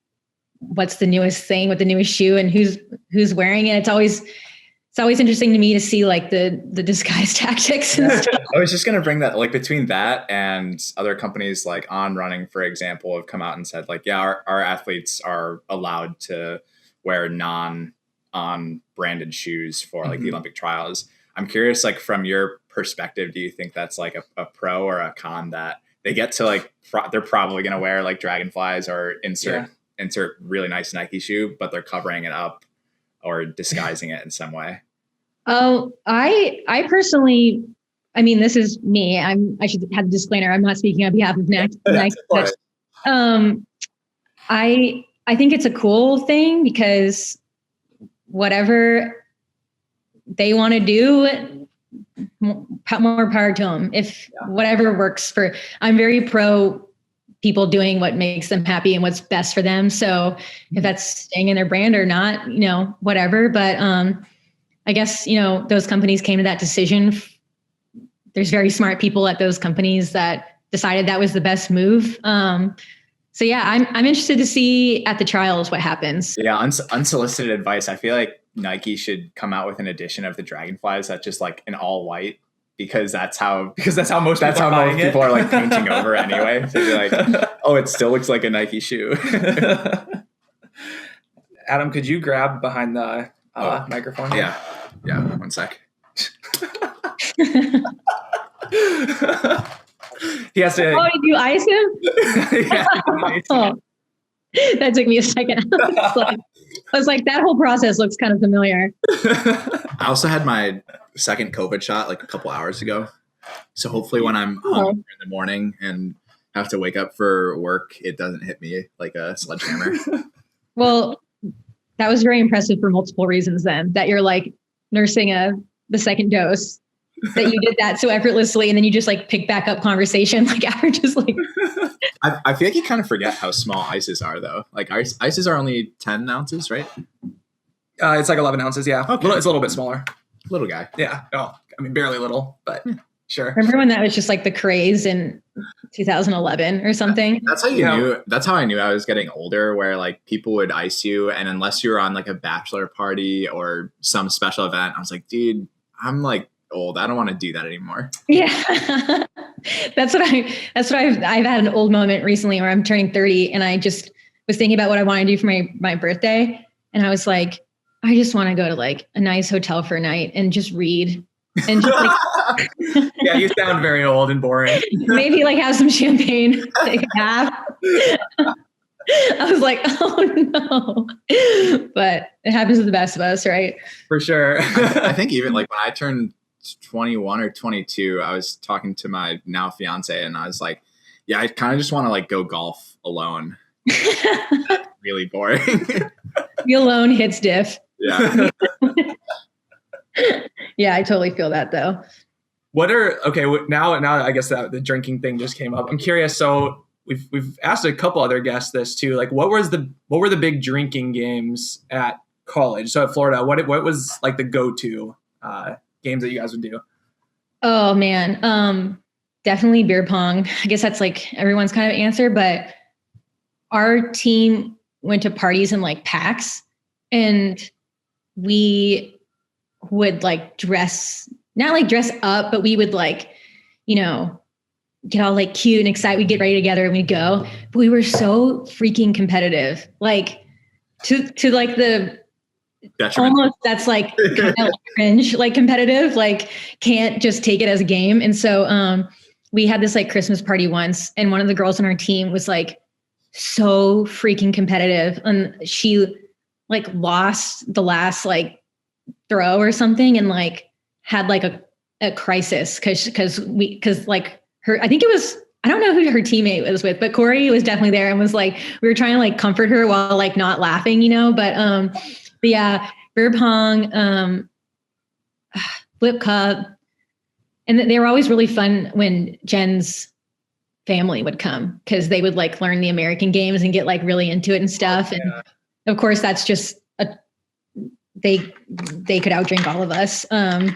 what's the newest thing with the newest shoe and who's wearing it. It's always interesting to me to see like the disguise tactics and stuff. I was just going to bring that, like, between that and other companies like On Running, for example, have come out and said like, yeah, our athletes are allowed to wear non-On branded shoes for like the Olympic trials. I'm curious, like, from your perspective, do you think that's like a pro or a con that they get to like, they're probably going to wear like Dragonflies or insert really nice Nike shoe, but they're covering it up or disguising it in some way? Oh, I personally, I mean, this is me. I should have a disclaimer. I'm not speaking on behalf of Nike. I think it's a cool thing because whatever they want to do, more power to them. If whatever works for, I'm very pro people doing what makes them happy and what's best for them. So if that's staying in their brand or not, whatever. But I guess, those companies came to that decision. There's very smart people at those companies that decided that was the best move. So yeah, I'm interested to see at the trials what happens. Yeah, unsolicited advice. I feel like Nike should come out with an edition of the Dragonflies that's just like an all white, because that's how most people are like painting over anyway. So you're like, oh, it still looks like a Nike shoe. Adam, could you grab behind the microphone? Yeah. 1 sec. He has to. Oh, did you ice him? Yeah. That took me a second. I was like, that whole process looks kind of familiar. I also had my second COVID shot like a couple hours ago. So hopefully when I'm home in the morning and have to wake up for work, it doesn't hit me like a sledgehammer. Well, that was very impressive for multiple reasons then, that you're like nursing the second dose, that you did that so effortlessly, and then you just like pick back up conversation like after just like. I feel like you kind of forget how small ices are though. Like ices are only 10 ounces, right? It's like 11 ounces. Yeah. Okay. It's a little bit smaller. Little guy. Yeah. Oh, I mean, barely little, but sure. Remember when that was just like the craze in 2011 or something? That's how you knew. That's how I knew I was getting older, where like people would ice you, and unless you were on like a bachelor party or some special event, I was like, dude, I'm like old. I don't want to do that anymore. Yeah. That's what I've had an old moment recently where I'm turning 30 and I just was thinking about what I want to do for my birthday. And I was like, I just want to go to like a nice hotel for a night and just read and just like, yeah, you sound very old and boring. Maybe like have some champagne, take a bath. I was like, oh no, but it happens to the best of us, right? For sure. I think even like when I turned 21 or 22, I was talking to my now fiance and I was like, yeah, I kind of just want to like go golf alone. Really boring. Be alone hits diff. Yeah. Yeah, I totally feel that though. Now I guess that the drinking thing just came up. I'm curious. So we've asked a couple other guests this too. Like what were the big drinking games at college? So at Florida, what was like the go-to games that you guys would do? Oh man. Definitely beer pong. I guess that's like everyone's kind of answer, but our team went to parties in like packs, and we would like not like dress up, but we would like, get all like cute and excited. We'd get ready together and we'd go, but we were so freaking competitive, like to like the detriment. Almost that's like kind of like cringe, like competitive, like can't just take it as a game. And so we had this like Christmas party once, and one of the girls on our team was like so freaking competitive, and she like lost the last like throw or something and like had like a crisis because like her, I think it was, I don't know who her teammate was with, but Corey was definitely there and was like, we were trying to like comfort her while like not laughing, but yeah, beer pong, flip cup. And they were always really fun when Jen's family would come, because they would like learn the American games and get like really into it and stuff. And of course that's just they could outdrink all of us. And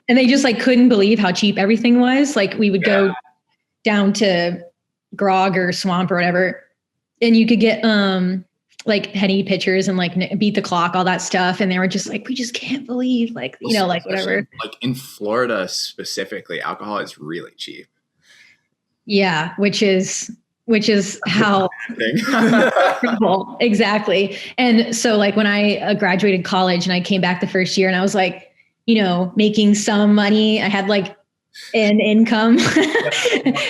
they just like couldn't believe how cheap everything was. Like we would go down to Grog or Swamp or whatever, and you could get like Henny pitchers and like beat the clock, all that stuff. And they were just like, we just can't believe like, like whatever. Like in Florida specifically, alcohol is really cheap. Yeah. Which is how exactly. And so like when I graduated college and I came back the first year and I was like, making some money, I had like an income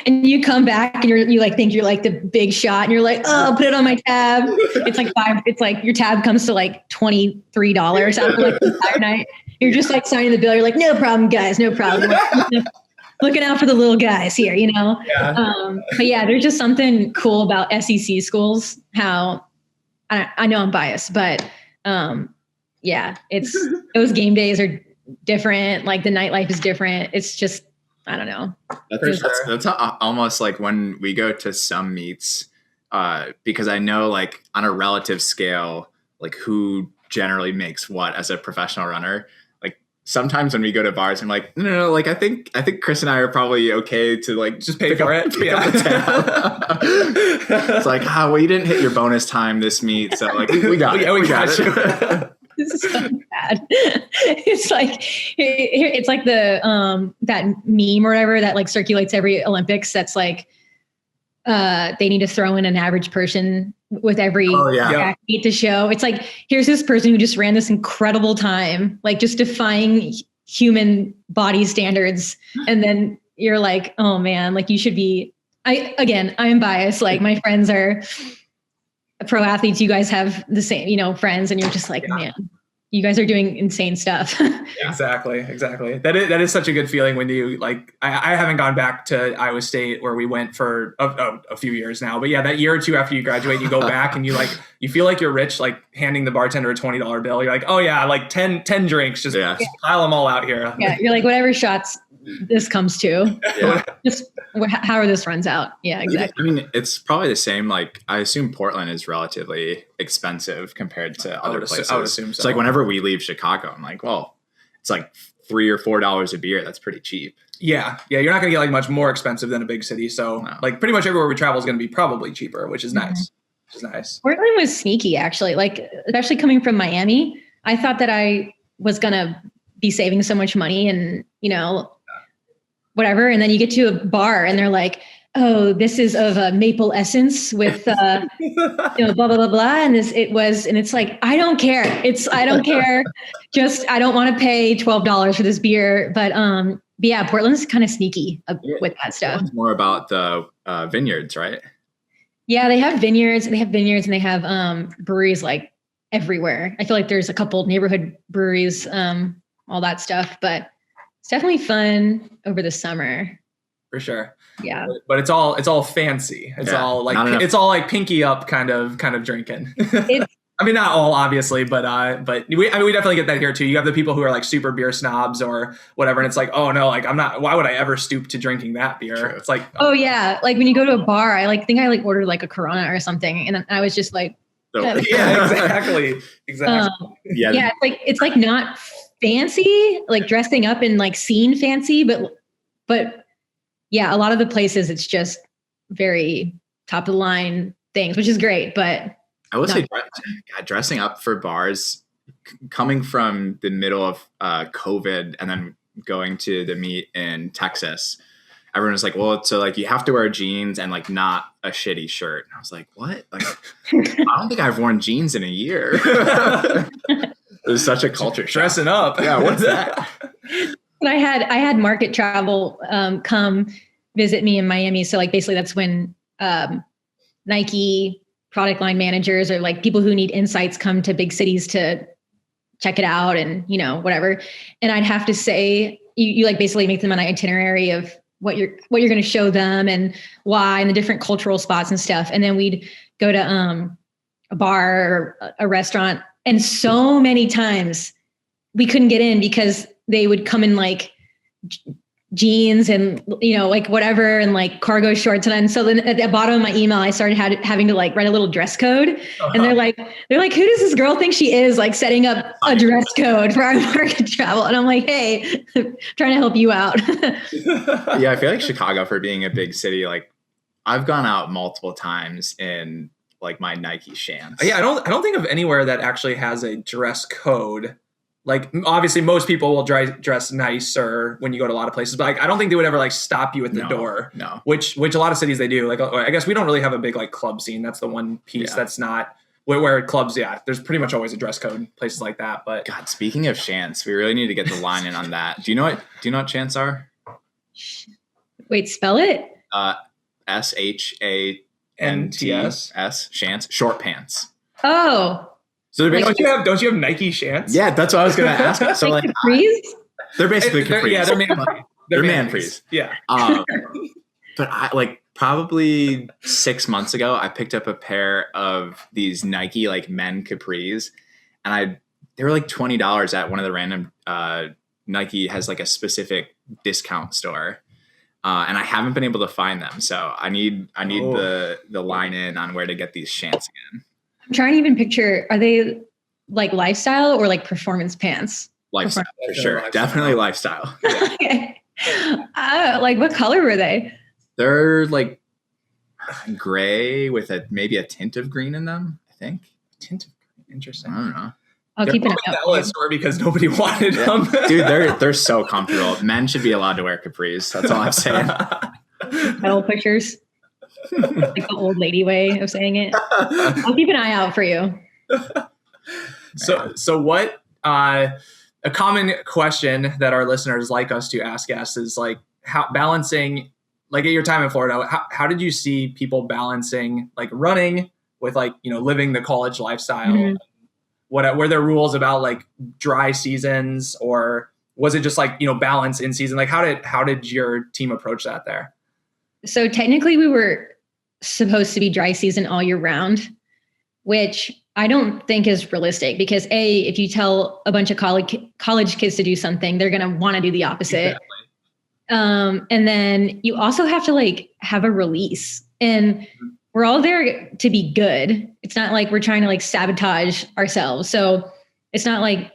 and you come back and you like think you're like the big shot and you're like, oh, I'll put it on my tab. It's like your tab comes to like $23 after like the entire night. You're just like signing the bill. You're like, no problem, guys, no problem. Looking out for the little guys here, you know? Yeah. But yeah, there's just something cool about SEC schools. How I know I'm biased, but yeah, it's those game days are different. Like the nightlife is different. It's just, I don't know. That's almost like when we go to some meets, because I know like on a relative scale, like who generally makes what as a professional runner. Like sometimes when we go to bars, I'm like, no, like I think Chris and I are probably okay to like just Pay for it. Pick up the tab. It's like, well, you didn't hit your bonus time this meet, so like we got it. We got you. This is so bad. It's like the that meme or whatever that like circulates every Olympics. That's like they need to throw in an average person with every athlete to show. It's like, here's this person who just ran this incredible time, like just defying human body standards, and then you're like, oh man, like you should be. I'm biased. Like my friends are pro athletes. You guys have the same, you know, friends, and you're just like, man, you guys are doing insane stuff. Exactly. That is such a good feeling when you like, I haven't gone back to Iowa State where we went for a few years now, but yeah, that year or two after you graduate, you go back and you feel like you're rich, like handing the bartender a $20 bill. You're like, oh yeah, like 10 drinks, just pile them all out here. Yeah. You're like, whatever shots this comes to, just however this runs out. Yeah, exactly. I mean, it's probably the same. Like, I assume Portland is relatively expensive compared to other places. I would assume so. It's like whenever we leave Chicago, I'm like, well, it's like $3 or $4 a beer. That's pretty cheap. Yeah. You're not going to get like much more expensive than a big city. So like pretty much everywhere we travel is going to be probably cheaper, which is nice. Portland was sneaky, actually. Like, especially coming from Miami, I thought that I was going to be saving so much money and, you know, whatever. And then you get to a bar and they're like, oh, this is of a maple essence with, you know, blah, blah, blah, blah. And it's like, I don't care. I don't care. Just, I don't want to pay $12 for this beer. But yeah, Portland's kind of sneaky with that stuff. It's more about the vineyards, right? Yeah, they have vineyards and they have breweries like everywhere. I feel like there's a couple neighborhood breweries, all that stuff, but it's definitely fun over the summer. For sure. Yeah. But it's all fancy. It's all like pinky up kind of drinking. I mean, not all obviously, but we definitely get that here too. You have the people who are like super beer snobs or whatever. And it's like, oh no, like why would I ever stoop to drinking that beer? True. It's like, oh yeah. Like when you go to a bar, I think I ordered like a Corona or something. And I was just like, yeah, exactly. Yeah. It's like not fancy, like dressing up and like scene fancy, but yeah, a lot of the places it's just very top of the line things, which is great. But I will say, dressing up for bars, coming from the middle of COVID and then going to the meet in Texas, everyone was like, well, so like you have to wear jeans and like not a shitty shirt. And I was like, what? Like, I don't think I've worn jeans in a year. It was such a culture shock. Dressing up. Yeah, what's that? But I had Market Travel come visit me in Miami. So like basically that's when Nike product line managers or like people who need insights come to big cities to check it out and, you know, whatever. And I'd have to say, you like basically make them an itinerary of what you're going to show them and why and the different cultural spots and stuff. And then we'd go to a bar or a restaurant. And so many times we couldn't get in because they would come in like jeans and, you know, like whatever, and like cargo shorts. And so then at the bottom of my email, I started having to like write a little dress code. And they're like, who does this girl think she is, like setting up a dress code for our Market Travel? And I'm like, hey, trying to help you out. Yeah, I feel like Chicago, for being a big city, like I've gone out multiple times in like my Nike shants. Yeah, I don't think of anywhere that actually has a dress code. Like obviously most people will dress nicer when you go to a lot of places, but like, I don't think they would ever like stop you at the door. No. Which a lot of cities they do. Like I guess we don't really have a big like club scene. That's the one piece that's not where clubs. Yeah, there's pretty much always a dress code, places like that. But God, speaking of shants, we really need to get the line in on that. Do you know what chants are? Wait, spell it. SHANTS. Shants, short pants. Oh. So Like, don't you have Nike Shants? Yeah, that's what I was gonna ask. So like capris? they're basically capris. They're man. They're man capris. Yeah. But I like probably 6 months ago, I picked up a pair of these Nike like men capris, and they were like $20 at one of the random Nike has like a specific discount store. And I haven't been able to find them. So I need the line in on where to get these Shants again. I'm trying to even picture, are they like lifestyle or like performance pants? Lifestyle, for sure. Lifestyle. Definitely lifestyle. Yeah. Okay. Like what color were they? They're like gray with maybe a tint of green in them, I think. Tint of green. Interesting. I don't know. I'll keep an eye out. That was store because nobody wanted them. Dude, they're so comfortable. Men should be allowed to wear capris. That's all I'm saying. Metal pictures. Like the old lady way of saying it. I'll keep an eye out for you. So what a common question that our listeners like us to ask guests is like how balancing, like at your time in Florida, how did you see people balancing like running with like, living the college lifestyle? Mm-hmm. Were there rules about like dry seasons, or was it just like, balance in season? Like how did your team approach that there? So technically we were supposed to be dry season all year round, which I don't think is realistic because if you tell a bunch of college kids to do something, they're going to want to do the opposite. Exactly. And then you also have to like have a release, and we're all there to be good. It's not like we're trying to like sabotage ourselves. So it's not like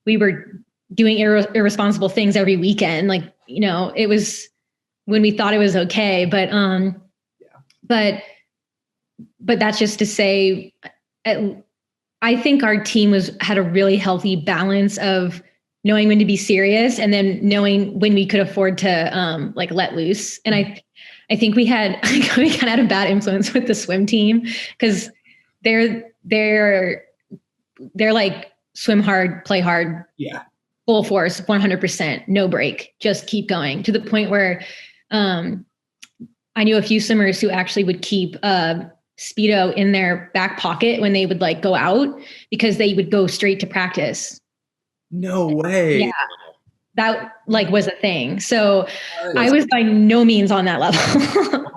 we were doing irresponsible things every weekend. Like, it was when we thought it was okay. But that's just to say, I think our team had a really healthy balance of knowing when to be serious and then knowing when we could afford to like let loose. And I think we kind of had a bad influence with the swim team because they're like swim hard, play hard, full force, 100%, no break, just keep going, to the point where I knew a few swimmers who actually would keep Speedo in their back pocket when they would like go out because they would go straight to practice. No way. Yeah. That like was a thing. So I was by no means on that level.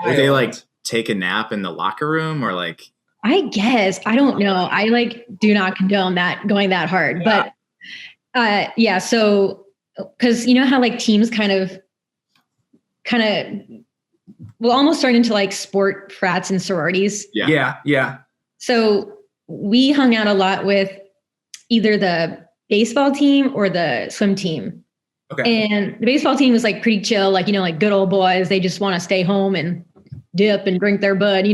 Did they like take a nap in the locker room or like? I guess, I don't know. I like do not condone that going that hard, but so, cause you know how like teams kind of will almost turn into like sport frats and sororities. Yeah. So we hung out a lot with either the baseball team or the swim team. Okay. And the baseball team was like pretty chill, like, like good old boys. They just want to stay home and dip and drink their bud,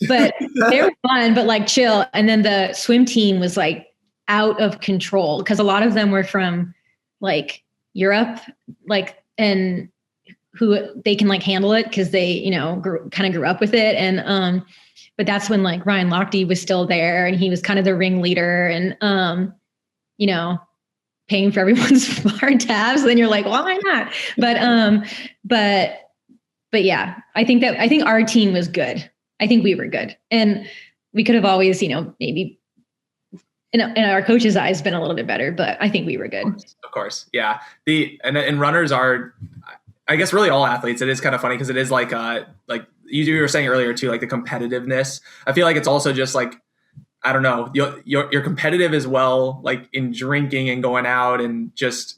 but they were fun, but like chill. And then the swim team was like out of control because a lot of them were from like Europe, like, and who they can like handle it because they, kind of grew up with it. And, but that's when like Ryan Lochte was still there and he was kind of the ringleader and, paying for everyone's bar tabs. Then you're like, well, why not? But yeah, I think our team was good. I think we were good. And we could have always, maybe in our coach's eyes been a little bit better, but I think we were good. Of course. Yeah. And runners are, I guess really all athletes. It is kind of funny because it is like you were saying earlier too, like the competitiveness. I feel like it's also just like, I don't know, you're competitive as well, like in drinking and going out and just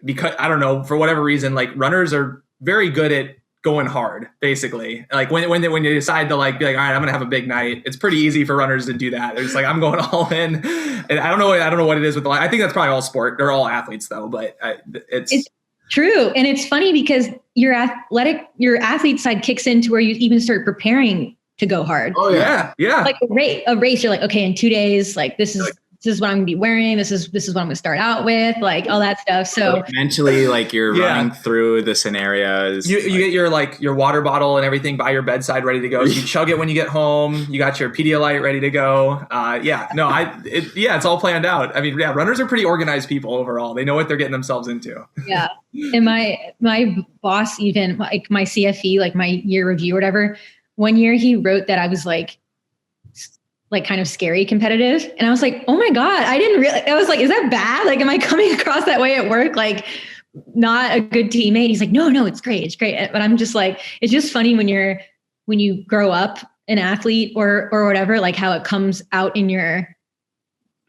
because I don't know, for whatever reason, like runners are very good at going hard, basically. Like when you decide to like be like, all right, I'm gonna have a big night, it's pretty easy for runners to do that. They're just like, I'm going all in. And I don't know what it is with I think that's probably all sport. They're all athletes though, but it's true. And it's funny because your athlete side kicks into where you even start preparing to go hard. Oh yeah. Yeah. Like a race, you're like, okay, in 2 days, like this is what I'm gonna be wearing. This is what I'm gonna start out with, like all that stuff. So like mentally, like you're running through the scenarios. You get your water bottle and everything by your bedside ready to go. You chug it when you get home. You got your Pedialyte ready to go. It's all planned out. I mean, runners are pretty organized people overall. They know what they're getting themselves into. Yeah. And my boss, even like my CFE, like my year review or whatever, one year he wrote that I was like like kind of scary competitive. And I was like, oh my God, I was like, is that bad? Like, am I coming across that way at work? Like not a good teammate? He's like, no, it's great. It's great. But I'm just like, it's just funny when you grow up an athlete or whatever, like how it comes out in your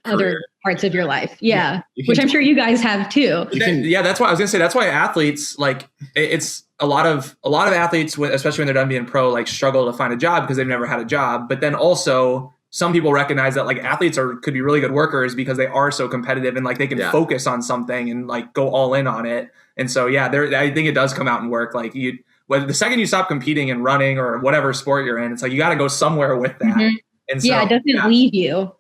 other parts of your life. Yeah. Which I'm sure you guys have too. That's why I was gonna say, that's why athletes, like it's a lot of athletes, especially when they're done being pro, like struggle to find a job because they've never had a job. But then also some people recognize that like athletes could be really good workers because they are so competitive and like they can focus on something and like go all in on it. And so, I think it does come out in work. Like the second you stop competing and running or whatever sport you're in, it's like, you got to go somewhere with that. Mm-hmm. And so, it doesn't leave you.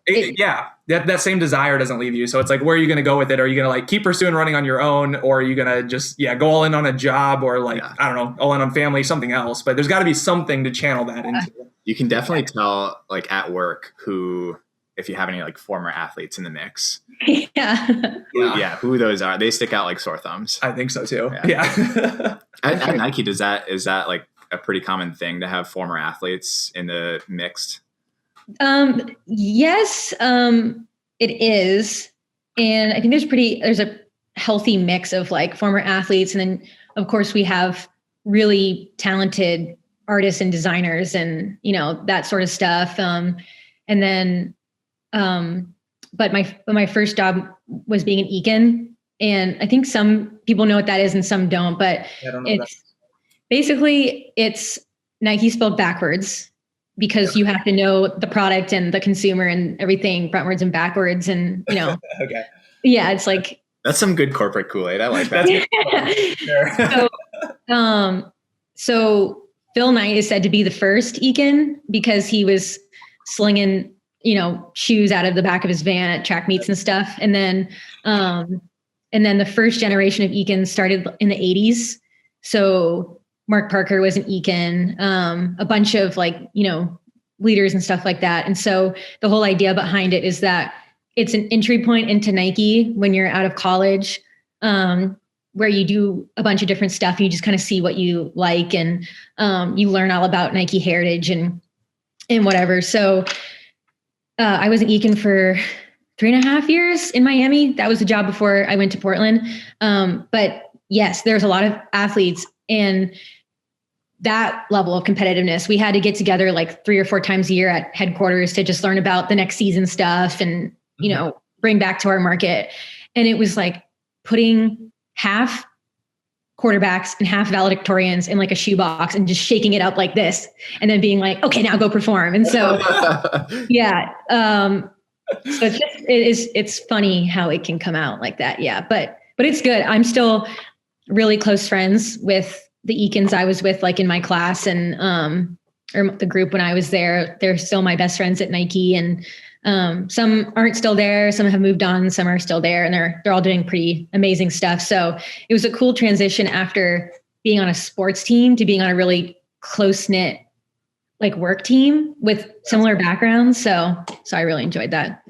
That same desire doesn't leave you. So it's like, where are you going to go with it? Are you going to like keep pursuing running on your own, or are you going to just go all in on a job, or like I don't know, all in on family, something else? But there's got to be something to channel that into. You can definitely tell, like at work, if you have any like former athletes in the mix. Who those are. They stick out like sore thumbs. I think so too. At Nike, is that like a pretty common thing to have former athletes in the mixed? Yes, it is. And I think there's a healthy mix of like former athletes. And then of course we have really talented artists and designers and, that sort of stuff. And then, but my first job was being an econ, and I think some people know what that is and some don't, but it's Nike spelled backwards, because you have to know the product and the consumer and everything frontwards and backwards. And, Okay. Yeah, it's like, that's some good corporate Kool-Aid. I like that. So Phil Knight is said to be the first econ because he was slinging, shoes out of the back of his van at track meets and stuff. And then the first generation of econs started in the 80s. So Mark Parker was an econ, a bunch of leaders and stuff like that. And so the whole idea behind it is that it's an entry point into Nike when you're out of college, where you do a bunch of different stuff. You just kind of see what you like, and you learn all about Nike heritage and whatever. So I was an econ for 3.5 years in Miami. That was the job before I went to Portland. But yes, there's a lot of athletes, and that level of competitiveness, we had to get together like 3 or 4 times a year at headquarters to just learn about the next season stuff and, bring back to our market. And it was like putting half quarterbacks and half valedictorians in like a shoebox and just shaking it up like this, and then being like, okay, now go perform. And so, so it's funny how it can come out like that. Yeah. But it's good. I'm still really close friends with the econs I was with, like in my class and, or the group when I was there. They're still my best friends at Nike, and some aren't still there. Some have moved on. Some are still there, and they're all doing pretty amazing stuff. So it was a cool transition after being on a sports team to being on a really close knit, like work team with similar backgrounds. So I really enjoyed that.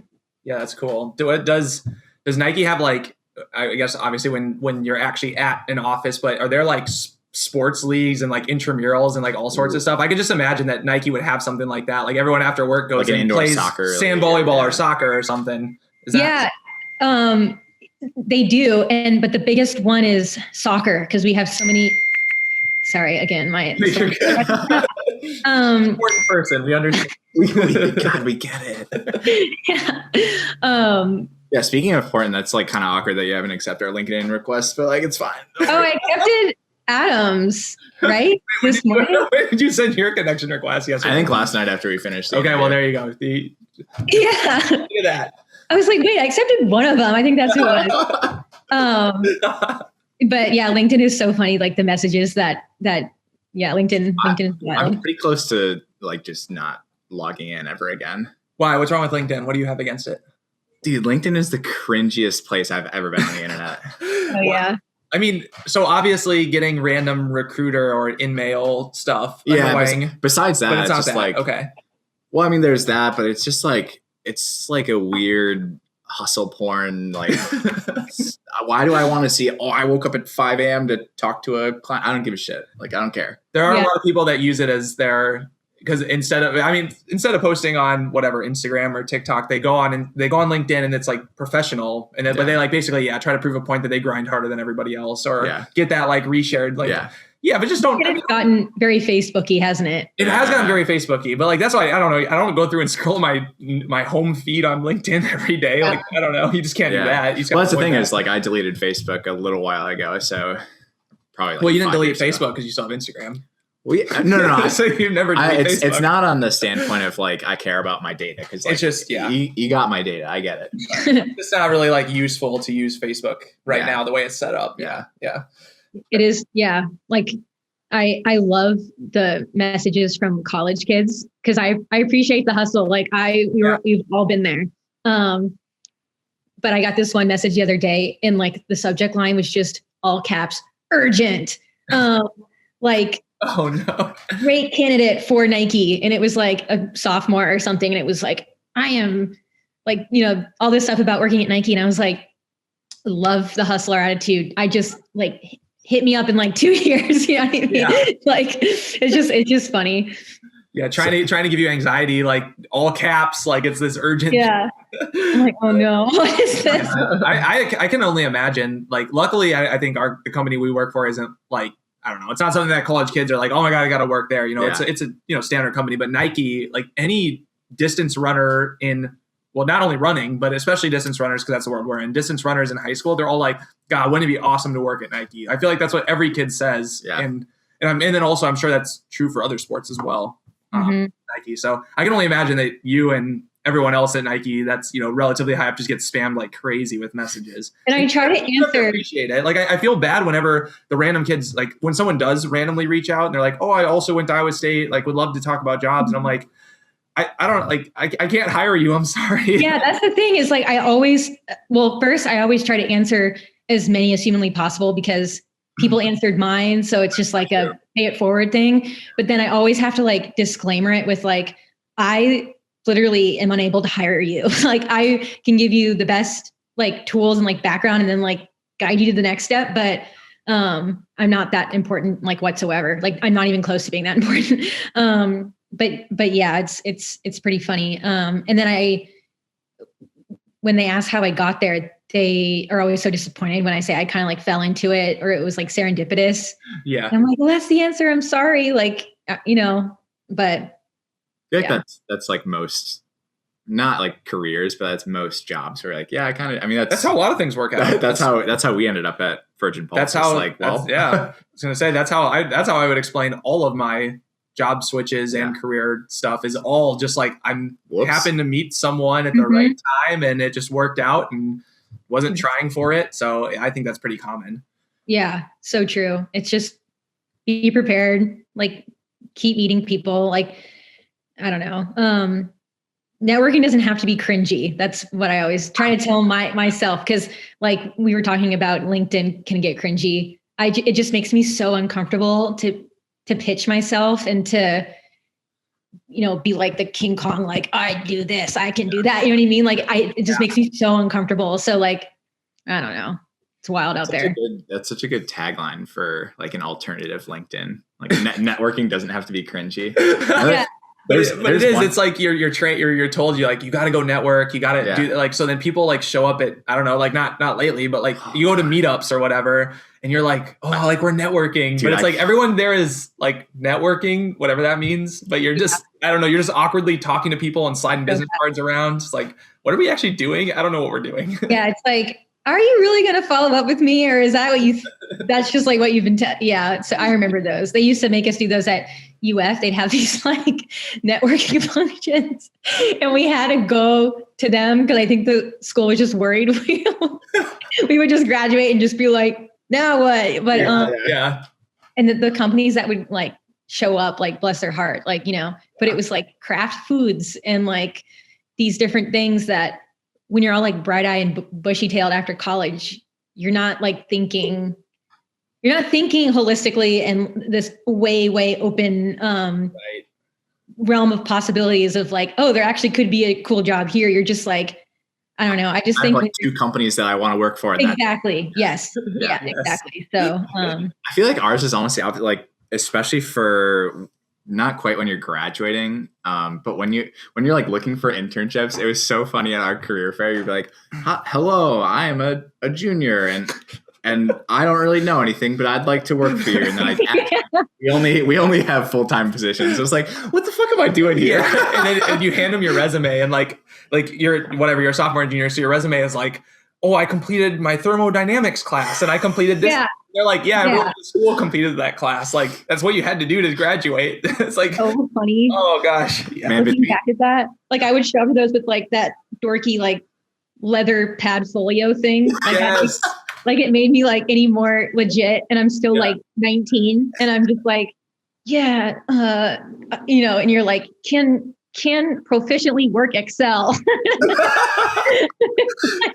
Yeah, that's cool. Does Nike have like, I guess obviously when you're actually at an office, but are there like sports leagues and like intramurals and like all sorts of stuff? I could just imagine that Nike would have something like that. Like everyone after work goes and plays sand volleyball or soccer or something. They do. But the biggest one is soccer, because we have so many. Sorry, again, my important person. We understand. God, we get it. Yeah. Speaking of important, that's like kind of awkward that you haven't accepted our LinkedIn request, but like it's fine. I accepted Adam's, right? This morning. When did you send your connection request yesterday? I think last night after we finished. Okay, well there you go. Look at that. I was like, wait, I accepted one of them. I think that's who it was. But yeah, LinkedIn is so funny. Like the messages that LinkedIn is wild. I'm pretty close to like just not logging in ever again. Why? What's wrong with LinkedIn? What do you have against it? Dude, LinkedIn is the cringiest place I've ever been on the internet. Oh yeah. I mean, so obviously getting random recruiter or in-mail stuff. Annoying, besides that, but it's not just that. like, okay. Well, I mean, there's that, but it's just like, it's like a weird hustle porn. Like, why do I want to see, I woke up at 5 a.m. to talk to a client? I don't give a shit. Like, I don't care. There are a lot of people that use it as their, because instead of posting on whatever Instagram or TikTok, they go on LinkedIn and it's like professional, and but they like basically try to prove a point that they grind harder than everybody else, or get that like reshared, like but just don't. It's gotten very Facebooky, hasn't it? It has gotten very Facebooky, but like that's why I don't know. I don't go through and scroll my home feed on LinkedIn every day. Like I don't know. You just can't do that. Well, that's the thing is like I deleted Facebook a little while ago, so probably. Like well, you didn't delete Facebook because you still have Instagram. Well, no. So you've never deleted Facebook. It's not on the standpoint of like I care about my data because like, it's just you got my data. I get it. It's not really like useful to use Facebook right now the way it's set up. Yeah. It is. Yeah. Like I love the messages from college kids because I appreciate the hustle. Like we've all been there. But I got this one message the other day and like the subject line was just all caps, urgent. Like, oh no, great candidate for Nike. And it was like a sophomore or something. And it was like, I am like, all this stuff about working at Nike. And I was like, love the hustler attitude. I just like hit me up in like 2 years. You know what I mean? Like, it's just funny. Yeah. Trying to give you anxiety, like all caps, like it's this urgent. Yeah. I'm like, oh no, what is this? I can only imagine, like, luckily I think the company we work for isn't like, I don't know. It's not something that college kids are like, oh my God, I got to work there. It's a standard company, but Nike, like any distance runner well, not only running, but especially distance runners, because that's the world we're in. Distance runners in high school, they're all like, God, wouldn't it be awesome to work at Nike? I feel like that's what every kid says. Yeah. And then also I'm sure that's true for other sports as well. Nike. So I can only imagine that you and everyone else at Nike that's, relatively high up just gets spammed like crazy with messages. And I try to answer. Appreciate it. Like I feel bad whenever the random kids, like when someone does randomly reach out and they're like, oh, I also went to Iowa State, like would love to talk about jobs. And I'm like, I don't like, I can't hire you. I'm sorry. Yeah. That's the thing is like, I always try to answer as many as humanly possible because people answered mine. So it's just like a pay it forward thing. But then I always have to like disclaimer it with like, I literally am unable to hire you. Like I can give you the best like tools and like background and then like guide you to the next step. But I'm not that important like whatsoever. Like I'm not even close to being that important. But yeah, it's pretty funny. And then when they ask how I got there, they are always so disappointed when I say I kind of like fell into it or it was like serendipitous. Yeah. And I'm like, well, that's the answer. I'm sorry. Like, but I feel like that's like most, not like careers, but that's most jobs where like, that's how a lot of things work out. That's how we ended up at Virgin Pulse. That's how, like, well, I was going to say, that's how I would explain all of my job switches and career stuff is all just like, happened to meet someone at the right time and it just worked out and wasn't trying for it. So I think that's pretty common. Yeah. So true. It's just be prepared, like keep meeting people. Like, I don't know. Networking doesn't have to be cringy. That's what I always try to tell myself. Cause like we were talking about LinkedIn can get cringy. It just makes me so uncomfortable to pitch myself and to, be like the King Kong, like I do this, I can do that. You know what I mean? Like it just makes me so uncomfortable. So like, I don't know. It's wild out there. That's such a good tagline for like an alternative LinkedIn. Like networking doesn't have to be cringy. Yeah. But it is. It's like you're told you like you got to go network. You got to do like so. Then people like show up at I don't know like not lately, but like you go to meetups or whatever, and you're like like we're networking, dude, but it's like everyone there is like networking, whatever that means. But you're just I don't know. You're just awkwardly talking to people and sliding business cards around. It's like what are we actually doing? I don't know what we're doing. Yeah, it's like. Are you really going to follow up with me? Or is that what that's just like what you've been, yeah. So I remember those. They used to make us do those at UF. They'd have these like networking functions and we had to go to them because I think the school was just worried. We would just graduate and just be like, now what? But, and the companies that would like show up, like bless their heart, like, but it was like craft foods and like these different things that, when you're all like bright-eyed and bushy-tailed after college, you're not thinking holistically and this way open realm of possibilities of like, oh, there actually could be a cool job here. You're just like, I don't know. I just think like two companies that I want to work for. Exactly. Yes. Yeah, exactly. So I feel like ours is almost the opposite, like, especially for not quite when you're graduating, but when you're like looking for internships, it was so funny at our career fair. You'd be like, "Hello, I am a junior, and I don't really know anything, but I'd like to work for you." And then we only have full-time positions. So it's like, what the fuck am I doing here? Yeah. and you hand them your resume, and like you're a sophomore and junior, so your resume is like, oh, I completed my thermodynamics class, and I completed this. Yeah. They're like, everyone in school completed that class. Like, that's what you had to do to graduate. It's like, so funny. Oh gosh. Yeah. Looking back at that, like I would shove those with like that dorky like leather padfolio thing. Like, yes. Like it made me like any more legit, and I'm still like 19, and I'm just like, and you're like, can proficiently work Excel.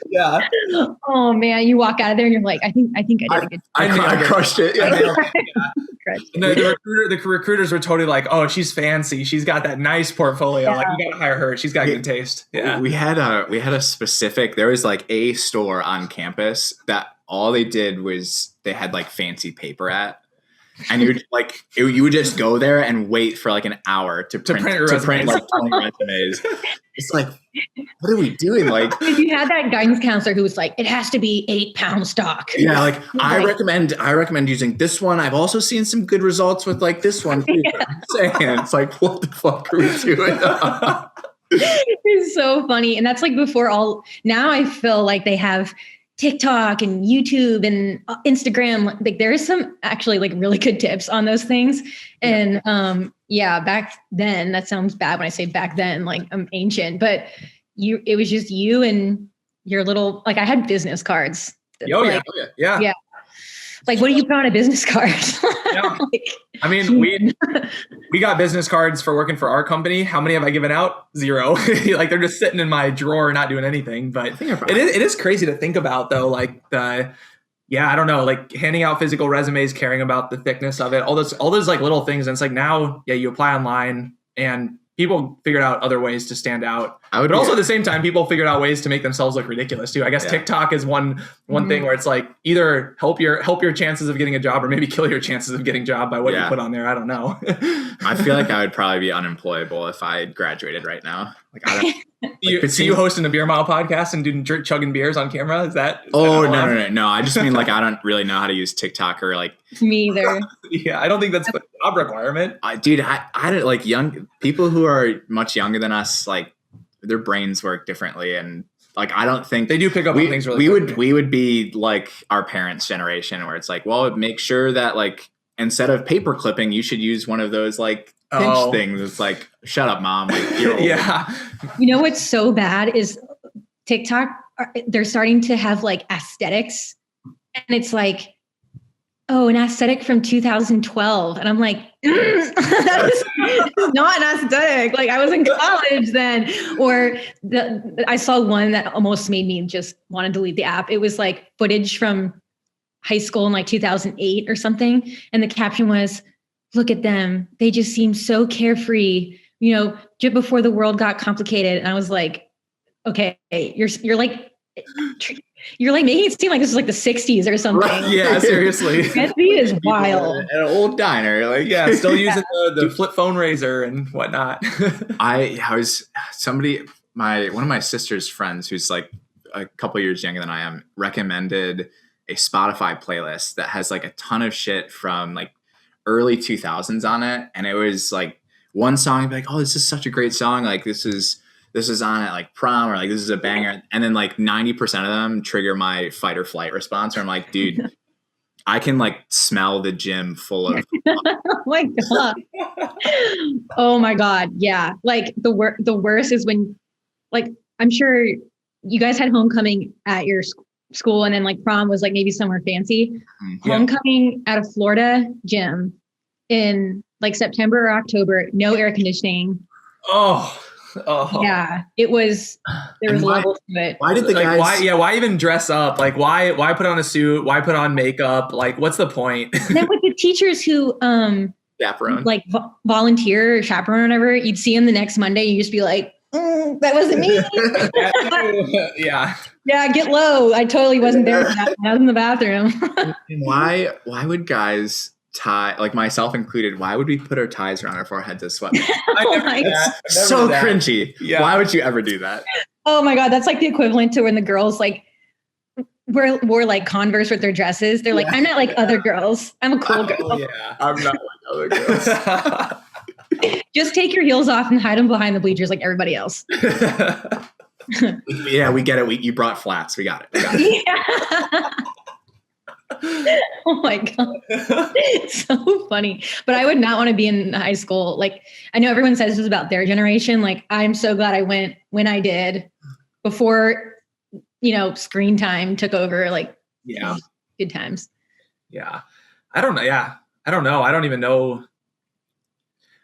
Yeah. Oh man, you walk out of there and you're like, I think I did a good job. I crushed it. Yeah. And the recruiters were totally like, oh, she's fancy. She's got that nice portfolio. Yeah. Like, you gotta hire her. She's got good taste. Yeah. We had a specific. There was like a store on campus that all they did was they had like fancy paper at. And you would just go there and wait for like an hour to print like 20 resumes. It's like, what are we doing? Like, you had that guidance counselor who was like, it has to be 8-pound stock. Yeah, like I recommend using this one. I've also seen some good results with like this one. Yeah. It's like, what the fuck are we doing? It's so funny, and that's like before all. Now I feel like they have TikTok and YouTube and Instagram. Like there is some actually like really good tips on those things. And back then, that sounds bad when I say back then, like I'm ancient, but it was just you and your little, like I had business cards. Yeah. Like, what do you put on a business card? Yeah. I mean, we got business cards for working for our company. How many have I given out? 0. Like they're just sitting in my drawer, not doing anything. But it is crazy to think about, though. Like I don't know, like handing out physical resumes, caring about the thickness of it, all those like little things. And it's like now, you apply online and people figured out other ways to stand out. But also at the same time, people figured out ways to make themselves look ridiculous too. I guess TikTok is one thing where it's like either help your chances of getting a job or maybe kill your chances of getting a job by what you put on there. I don't know. I feel like I would probably be unemployable if I graduated right now. Like I don't. See you hosting a Beer Mile podcast and doing chugging beers on camera? Is that no. I just mean like I don't really know how to use TikTok or like me either. Yeah, I don't think that's a job requirement. I don't like young people who are much younger than us. Like their brains work differently, and like I don't think they do pick up on things. Really we would be like our parents' generation, where it's like, well, make sure that like instead of paper clipping, you should use one of those like pinch things. It's like, shut up, mom. Like, you're old. Yeah. You know what's so bad is TikTok. They're starting to have like aesthetics, and it's like, oh, an aesthetic from 2012, and I'm like, that is not an aesthetic. Like I was in college then. Or I saw one that almost made me just want to delete the app. It was like footage from high school in like 2008 or something, and the caption was, look at them. They just seem so carefree, just before the world got complicated. And I was like, okay, you're like making it seem like this is like the 60s or something. Right, yeah, seriously. That is wild. At an old diner, like still using the flip phone razor and whatnot. I was one of my sister's friends who's like a couple years younger than I am recommended a Spotify playlist that has like a ton of shit from like early 2000s on it, and it was like one song I'd be like, oh, this is such a great song, like this is on at like prom, or like this is a banger, and then like 90% of them trigger my fight or flight response, or I'm like, dude, I can like smell the gym full of oh my god. Oh my god, yeah. Like the worst is when, like, I'm sure you guys had homecoming at your school, and then like prom was like maybe somewhere fancy. Homecoming at a Florida gym in like September or October, no air conditioning. Oh yeah, it was. There was levels to it. Why did the guys? Why even dress up? Like why put on a suit? Why put on makeup? Like what's the point? And then with the teachers who chaperone, like volunteer or chaperone or whatever, you'd see them the next Monday. You just be like, that wasn't me. Yeah. Yeah, get low. I totally wasn't there for that. I was in the bathroom. Why would guys tie, like myself included, why would we put our ties around our foreheads as sweat? It's So cringy. Yeah. Why would you ever do that? Oh my God, that's like the equivalent to when the girls like wore like Converse with their dresses. They're like, I'm not like other girls. I'm a cool girl. Yeah, I'm not like other girls. Just take your heels off and hide them behind the bleachers like everybody else. Yeah, we get it. You brought flats. We got it. Yeah. Oh my God. It's so funny. But I would not want to be in high school. Like, I know everyone says this is about their generation. Like, I'm so glad I went when I did before, screen time took over. Like, yeah, good times. Yeah. I don't know. Yeah. I don't know. I don't even know.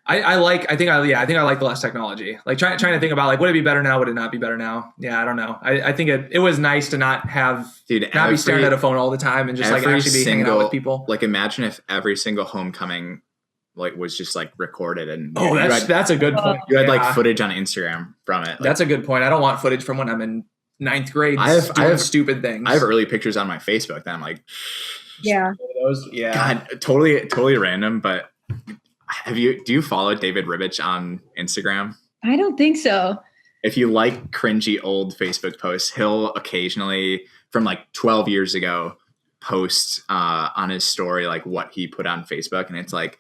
I think I like the less technology. Like trying to think about like, would it be better now? Would it not be better now? Yeah, I don't know. I think it was nice to not have, be staring at a phone all the time and just like actually be hanging out with people. Like imagine if every single homecoming like was just like recorded and that's a good point. You had like footage on Instagram from it. Like, that's a good point. I don't want footage from when I'm in 9th grade. I have stupid things. I have early pictures on my Facebook that I'm like, yeah, those, yeah, God, totally random, but. Do you follow David Ribich on Instagram? I don't think so. If you like cringy old Facebook posts, he'll occasionally from like 12 years ago post on his story like what he put on Facebook, and it's like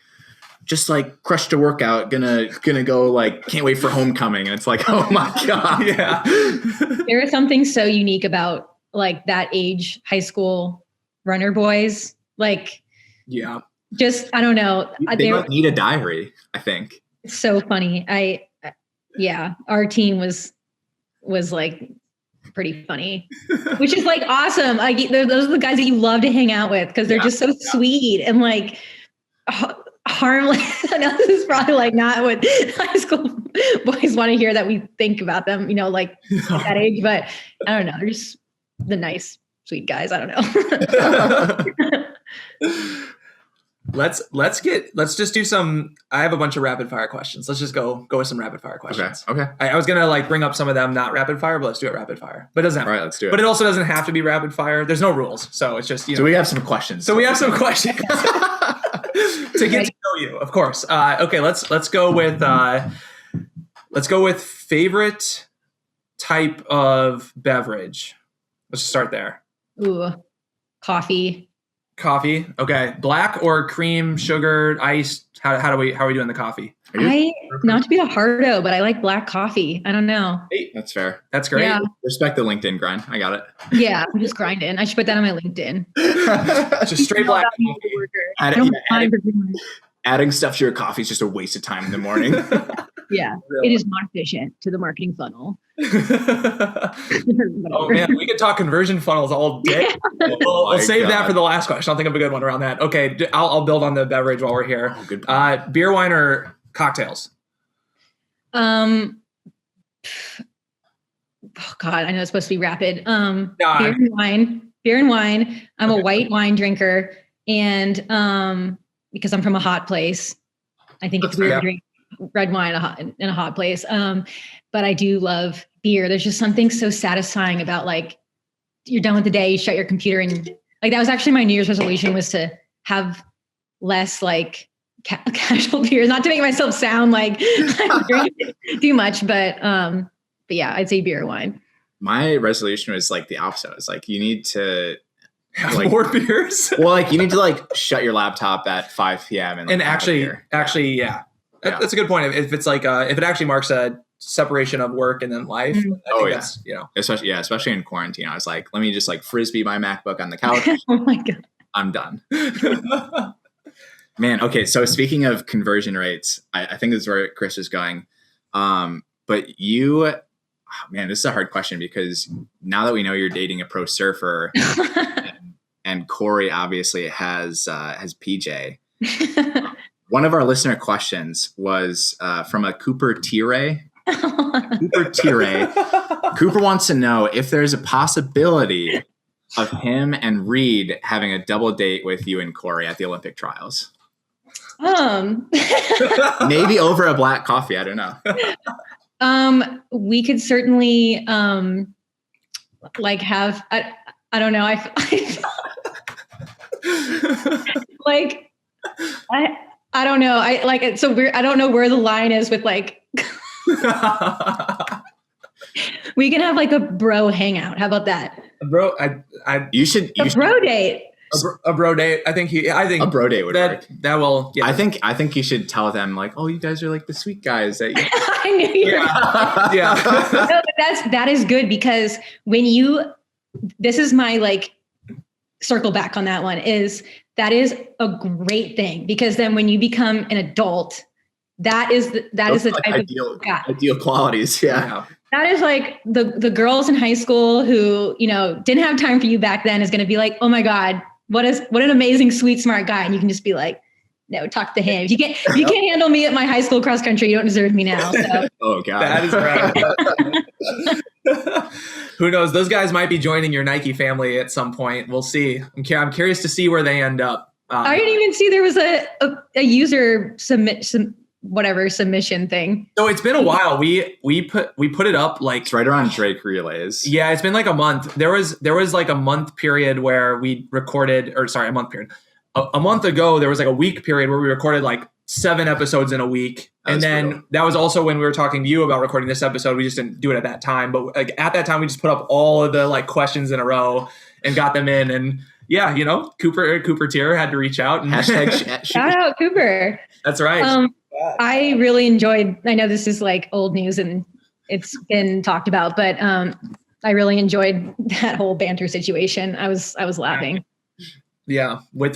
just like crushed a workout, gonna go like can't wait for homecoming, and it's like oh my God. Yeah. There is something so unique about like that age high school runner boys, like yeah. Just, I don't know. They don't need a diary, I think. So funny. Our team was like pretty funny, which is like awesome. Like those are the guys that you love to hang out with because they're just so sweet and like harmless. I know this is probably like not what high school boys want to hear that we think about them, like at that age, but I don't know. They're just the nice, sweet guys. I don't know. Let's just do some. I have a bunch of rapid fire questions. Let's just go with some rapid fire questions. Okay. I was gonna like bring up some of them, not rapid fire, but let's do it rapid fire. But it doesn't have all right, let's do it. But it also doesn't have to be rapid fire. There's no rules, so it's just So we have some questions. So we have some questions to get to know you, of course. Okay, let's go with favorite type of beverage. Let's just start there. Ooh, coffee. Coffee. Okay. Black or cream, sugar, iced? How are we doing the coffee? Not to be a hardo, but I like black coffee. I don't know. Hey, that's fair. That's great. Yeah. Respect the LinkedIn grind. I got it. Yeah, I'm just grinding. I should put that on my LinkedIn. Just straight black Adding stuff to your coffee is just a waste of time in the morning. Yeah, it is not efficient to the marketing funnel. Oh man, we could talk conversion funnels all day. We'll save that for the last question. I'll think of a good one around that. Okay, I'll build on the beverage while we're here. Oh, good. Beer, wine, or cocktails? Oh God, I know it's supposed to be rapid. Beer and wine. I'm a white wine drinker, and because I'm from a hot place, I think it's weird to drink red wine in a hot place. But I do love beer. There's just something so satisfying about like, you're done with the day, you shut your computer, and like, that was actually my New Year's resolution, was to have less like casual beers, not to make myself sound like I'm drinking too much, but yeah, I'd say beer or wine. My resolution was like the opposite. It's like, you need to have like, more beers. Well, like you need to like shut your laptop at 5 p.m. and actually, yeah. That's a good point. If it's like, if it actually marks a separation of work and then life, I think that's, especially in quarantine, I was like, let me just like frisbee my MacBook on the couch. Oh my God. I'm done. Man. Okay. So speaking of conversion rates, I think this is where Chris is going. But you, man, this is a hard question because now that we know you're dating a pro surfer and Corey obviously has PJ. One of our listener questions was from a Cooper T-Ray. Cooper wants to know if there's a possibility of him and Reed having a double date with you and Corey at the Olympic trials. Maybe over a black coffee. I don't know. We could certainly like have, I don't know. I like, I don't know. I like it so weird. I don't know where the line is with like. We can have like a bro hangout. How about that? A bro, you should bro date. A bro date. I think a bro date would work. That will. Yeah. I think you should tell them like, oh, you guys are like the sweet guys that you. I knew you. Yeah. No, but that is good because this is my like circle back on that one that is a great thing because then when you become an adult, that is the type of ideal qualities. Yeah. That is like the girls in high school who, didn't have time for you back then is going to be like, oh my God, what an amazing, sweet, smart guy. And you can just be like, no, talk to him. If you can't handle me at my high school cross country, you don't deserve me now. So. Oh God. That is right. Who knows? Those guys might be joining your Nike family at some point. We'll see. I'm curious to see where they end up. I didn't even see there was a user submission thing. So it's been a while. We put it up like it's right around Drake relays. Yeah, it's been like a month. There was like a month period where we recorded, or sorry, a month period. A month ago, there was like a week period where we recorded like 7 episodes in a week. And then that was also when we were talking to you about recording this episode. We just didn't do it at that time. But like at that time, we just put up all of the like questions in a row and got them in. And yeah, Cooper Tier had to reach out and shout out Cooper. That's right. I really enjoyed, I know this is like old news and it's been talked about, but I really enjoyed that whole banter situation. I was laughing. Yeah. With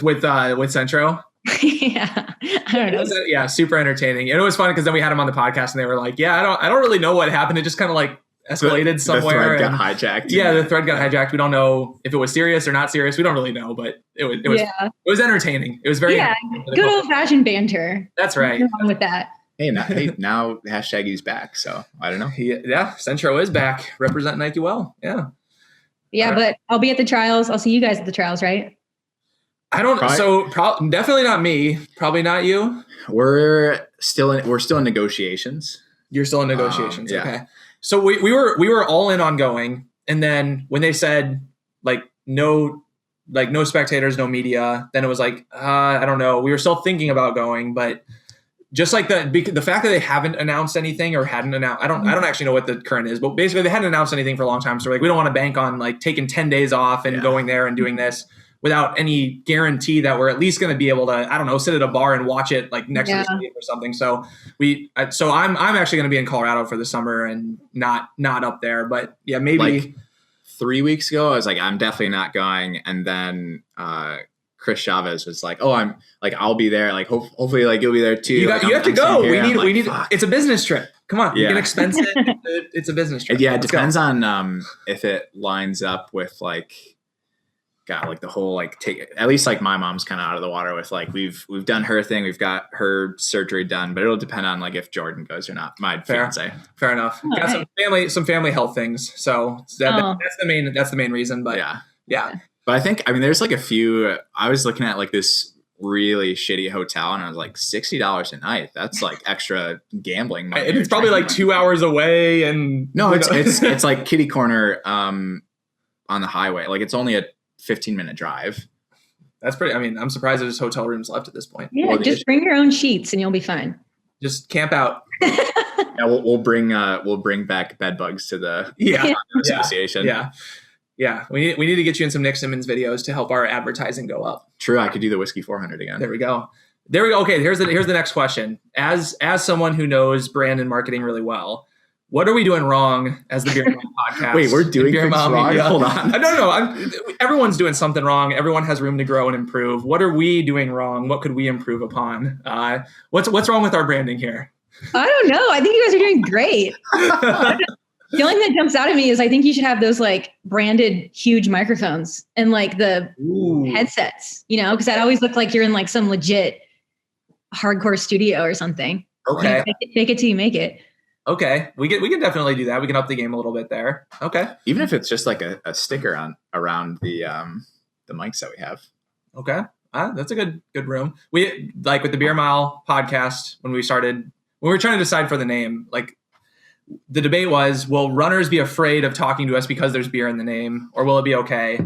Centro. Yeah. I don't know. Yeah. Super entertaining. And it was fun because then we had him on the podcast and they were like, yeah, I don't really know what happened. It just kind of like escalated somewhere. The thread got hijacked. Yeah. The thread got hijacked. We don't know if it was serious or not serious. We don't really know, but it was entertaining. It was very good old fashioned banter. That's right. Nothing wrong with that. Hey, now hashtag he's back. So I don't know. Centro is back. Represent Nike well. Yeah. Yeah, but I'll be at the trials. I'll see you guys at the trials, right? I don't. Definitely not me. Probably not you. We're still in negotiations. You're still in negotiations. Yeah. Okay. So we were all in on going, and then when they said no spectators, no media, then it was like I don't know. We were still thinking about going, but just like the fact that they haven't announced anything or hadn't announced, I don't actually know what the current is, but basically they hadn't announced anything for a long time. So we don't want to bank on like taking 10 days off and going there and doing this without any guarantee that we're at least going to be able to, I don't know, sit at a bar and watch it like next to the stadium or something. So I'm actually going to be in Colorado for the summer and not up there, but yeah, maybe like 3 weeks ago, I was like, I'm definitely not going. And then, Chris Chavez was like, "Oh, I'll be there. Like, hopefully, like you'll be there too. You have to go. We need. It's a business trip. Come on, you can expense it. It's a business trip. Yeah, it depends on if it lines up with like the whole take. At least like my mom's kind of out of the water with like we've done her thing. We've got her surgery done, but it'll depend on like if Jordan goes or not. My fiance. Fair enough. Oh, got some family health things. So that's the main reason. But yeah. But I mean, there's like a few. I was looking at like this really shitty hotel, and I was like $60 a night. That's like extra gambling money. And it's probably like 2 hours away. And no, it's like kitty corner on the highway. Like it's only a 15-minute drive. That's pretty. I mean, I'm surprised there's hotel rooms left at this point. Yeah, just bring your own sheets and you'll be fine. Just camp out. Yeah, we'll bring back bed bugs to the association. Yeah, we need to get you in some Nick Simmons videos to help our advertising go up. True, I could do the Whiskey 400 again. There we go. Okay, here's the next question. As someone who knows brand and marketing really well, what are we doing wrong as the Beer Mile podcast? Wait, we're doing things wrong? Media? Hold on. No. Everyone's doing something wrong. Everyone has room to grow and improve. What are we doing wrong? What could we improve upon? What's wrong with our branding here? I don't know. I think you guys are doing great. The only thing that jumps out at me is I think you should have those like branded huge microphones and like the headsets, because that always looked like you're in like some legit hardcore studio or something. Okay. Make it till you make it. Okay. We can definitely do that. We can up the game a little bit there. Okay. Even if it's just like a sticker around the mics that we have. Okay. That's a good room. We like with the Beer Mile podcast when we were trying to decide for the name, like the debate was, will runners be afraid of talking to us because there's beer in the name, or will it be okay?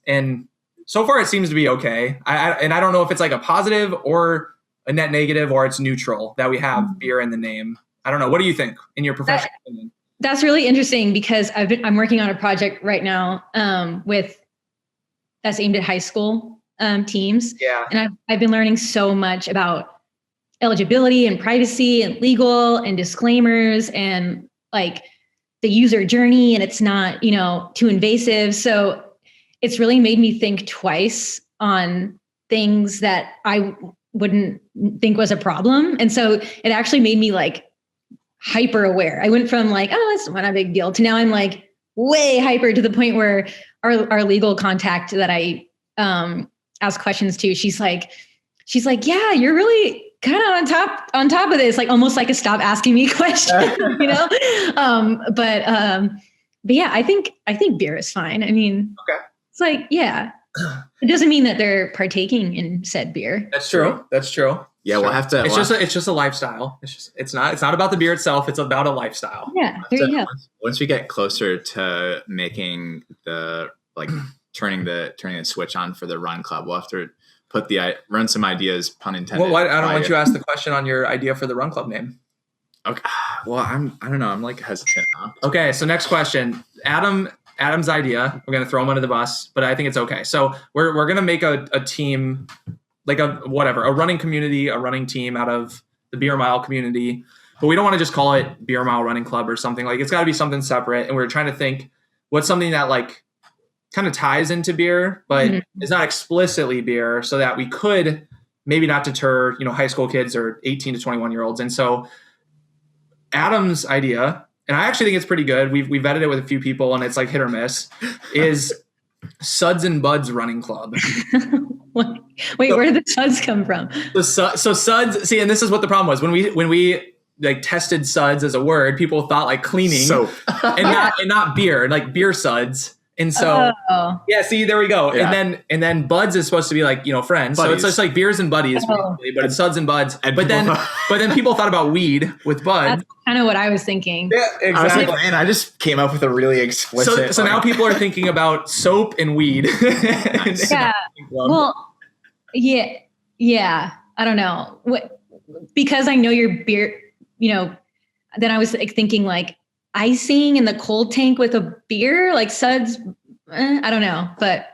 And so far it seems to be okay. I don't know if it's like a positive or a net negative or it's neutral that we have beer in the name? I don't know. What do you think in your professional opinion? That's really interesting because I'm working on a project right now that's aimed at high school teams. Yeah. And I've been learning so much about eligibility and privacy and legal and disclaimers and like the user journey, and it's not, too invasive. So it's really made me think twice on things that I wouldn't think was a problem. And so it actually made me like hyper aware. I went from like, oh, it's not a big deal to now I'm like way hyper to the point where our legal contact that I ask questions to, she's like, yeah, you're really kind of on top of this, like almost like a stop asking me question, but yeah, I think beer is fine. I mean, okay. It's like, yeah, it doesn't mean that they're partaking in said beer. That's true. Yeah, we'll have to. It's just a lifestyle. It's not about the beer itself. It's about a lifestyle. Yeah, there you go. Once we get closer to making turning the switch on for the run club, we'll have to run some ideas, pun intended. Well, I don't want you to ask the question on your idea for the run club name. Okay. Well, I don't know. I'm like hesitant now. Okay. So next question, Adam's idea. We're going to throw him under the bus, but I think it's okay. So we're going to make a team, like a running community, a running team out of the Beer Mile community, but we don't want to just call it Beer Mile Running Club or something. Like it's got to be something separate. And we're trying to think what's something that like kind of ties into beer, but is not explicitly beer, so that we could maybe not deter, high school kids or 18 to 21 year olds. And so Adam's idea, and I actually think it's pretty good. We've vetted it with a few people and it's like hit or miss, is Suds and Buds Running Club. Wait, where did the suds come from? So suds, see, and this is what the problem was when we like tested suds as a word, people thought like cleaning soap and not beer, like beer suds. And so, yeah, see, there we go. Yeah. And then buds is supposed to be like, friends. Buddies. So it's just like beers and buddies, basically, but it's suds and buds. But then people thought about weed with bud. That's kind of what I was thinking. Yeah, exactly. I was like, man, I just came up with a really explicit. So now people are thinking about soap and weed. Yeah. Well, yeah. I don't know. Because I know your beer, then I was like thinking like, icing in the cold tank with a beer, like suds. I don't know, but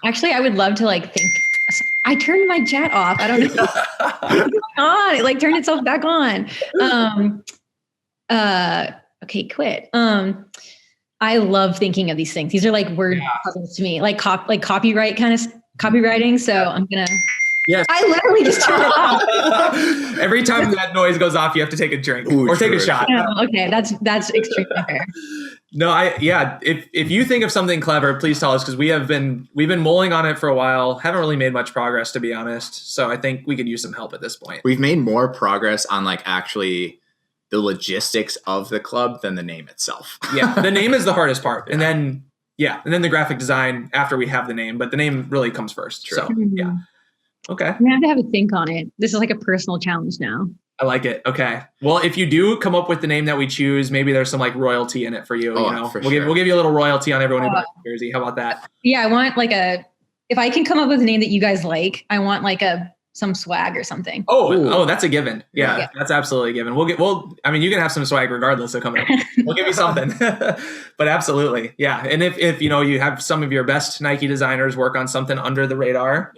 actually I would love to like think. I turned my jet off. I don't know what's going on. It like turned itself back on. Okay, quit. I love thinking of these things. These are like word puzzles to me, like copyright kind of copywriting. So I'm gonna. Yes. I literally just turned it off. Every time that noise goes off, you have to take a drink or take a shot. No, okay, that's extremely fair. No, if you think of something clever, please tell us, because we've been mulling on it for a while. Haven't really made much progress, to be honest. So I think we could use some help at this point. We've made more progress on like actually the logistics of the club than the name itself. Yeah, the name is the hardest part, and then the graphic design after we have the name, but the name really comes first. True. So yeah. Okay. I'm going to have to think on it. This is like a personal challenge now. I like it. Okay. Well, if you do come up with the name that we choose, maybe there's some like royalty in it for you. We'll give you a little royalty on everyone who buys a jersey. How about that? Yeah, I want like if I can come up with a name that you guys like, I want like some swag or something. Oh, that's a given. Yeah, that's absolutely a given. You can have some swag regardless of coming up. We'll give you something. But absolutely. Yeah. And if you have some of your best Nike designers work on something under the radar,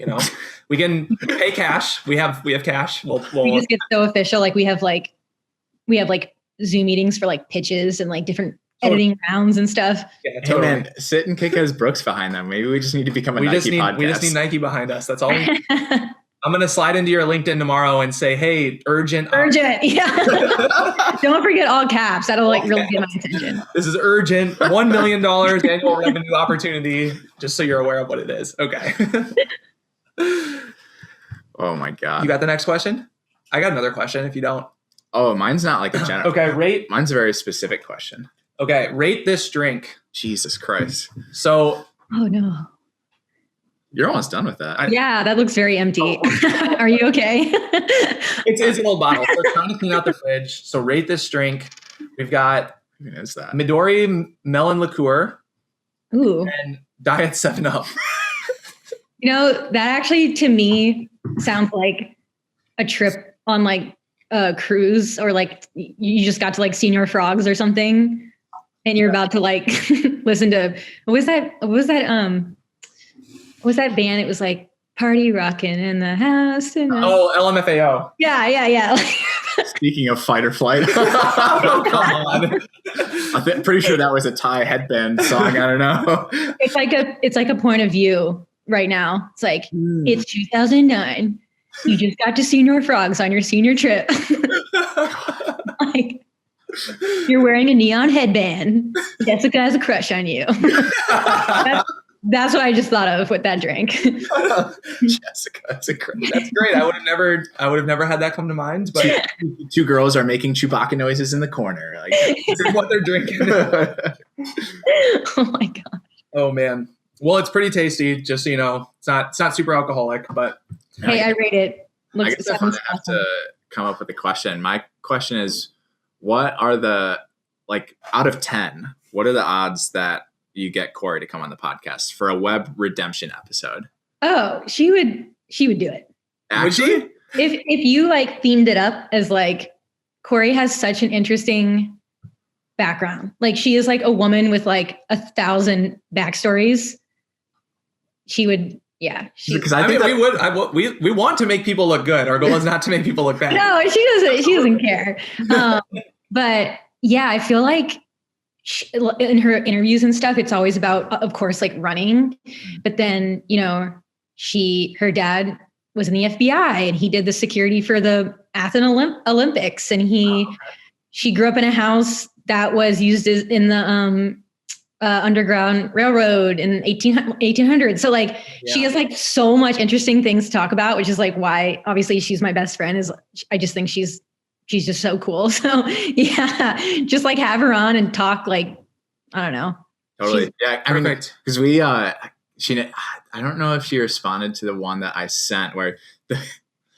we can pay cash. We have cash. We just get so official. Like we have Zoom meetings for like pitches and like different editing rounds and stuff. Yeah, totally. Hey man, sit and kick as Brooks behind them. Maybe we just need to become a Nike podcast. We just need Nike behind us. That's all we need. I'm going to slide into your LinkedIn tomorrow and say, hey, urgent. Yeah. Don't forget all caps. That'll like really get my attention. This is urgent. $1 million annual revenue opportunity. Just so you're aware of what it is. Okay. Oh my God. You got the next question? I got another question if you don't. Oh, mine's not like a general. Okay. Mine's a very specific question. Okay. Rate this drink. Jesus Christ. So. Oh no. You're almost done with that. Yeah, that looks very empty. Are you okay? It's an old bottle. So we're trying to clean out the fridge. So rate this drink. We've got Midori melon liqueur. Ooh. And Diet 7-Up. That actually to me sounds like a trip on like a cruise, or like you just got to like Senior Frogs or something, and you're about to like listen to what was that band? It was like Party Rockin' in the House. LMFAO. Yeah. Speaking of fight or flight, oh, come on. I'm pretty sure that was a Thai headband song. I don't know. It's like a point of view right now. It's like it's 2009. You just got to Senior Frogs on your senior trip. Like you're wearing a neon headband. Jessica has a crush on you. That's what I just thought of with that drink. Jessica, that's great. That's great. I would have never had that come to mind. But two girls are making Chewbacca noises in the corner. Like this is what they're drinking. Oh my god. Oh man. Well, it's pretty tasty. Just so you know, it's not super alcoholic, but hey, I rate it. I guess I'm gonna have to come up with a question. My question is, what are the out of 10? What are the odds that you get Corey to come on the podcast for a web redemption episode? Oh, she would do it. Actually, if you like themed it up as like Corey has such an interesting background. Like she is like a woman with like 1,000 backstories. She would, yeah. Because I think we want to make people look good. Our goal is not to make people look bad. No, she doesn't care. But yeah, I feel like in her interviews and stuff, it's always about, of course, like running. But then, her dad was in the FBI and he did the security for the Athens Olympics. And she grew up in a house that was used in the Underground Railroad in 1800. So like she has like so much interesting things to talk about, which is like why obviously she's my best friend. Is I just think she's just so cool. So yeah, just like have her on and talk like, I don't know. Totally. Yeah. I mean, because I don't know if she responded to the one that I sent where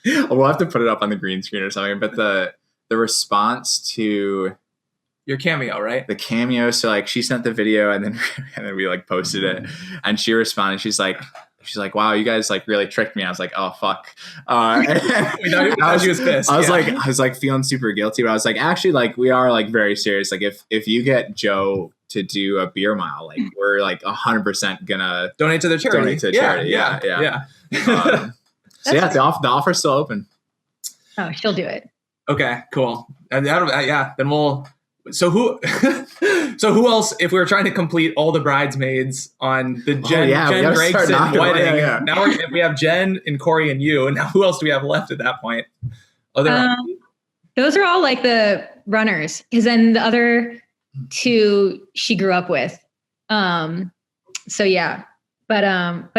we'll have to put it up on the green screen or something, but the response to your cameo, right? The cameo. So like she sent the video and then we like posted it and she responded. She's like, wow, you guys like really tricked me. I was like, oh fuck. She was pissed. I was like feeling super guilty, but I was like, actually, like we are like very serious. Like if you get Joe to do a beer mile, like we're like 100% gonna donate to the charity. Yeah. So yeah, the offer's still open. Oh, she'll do it. Okay, cool. And then we'll. So who else? If we were trying to complete all the bridesmaids on the Jen Gregson wedding, now we have Jen and Corey and you, and now who else do we have left at that point? Those are all like the runners, because then the other two she grew up with. So yeah, but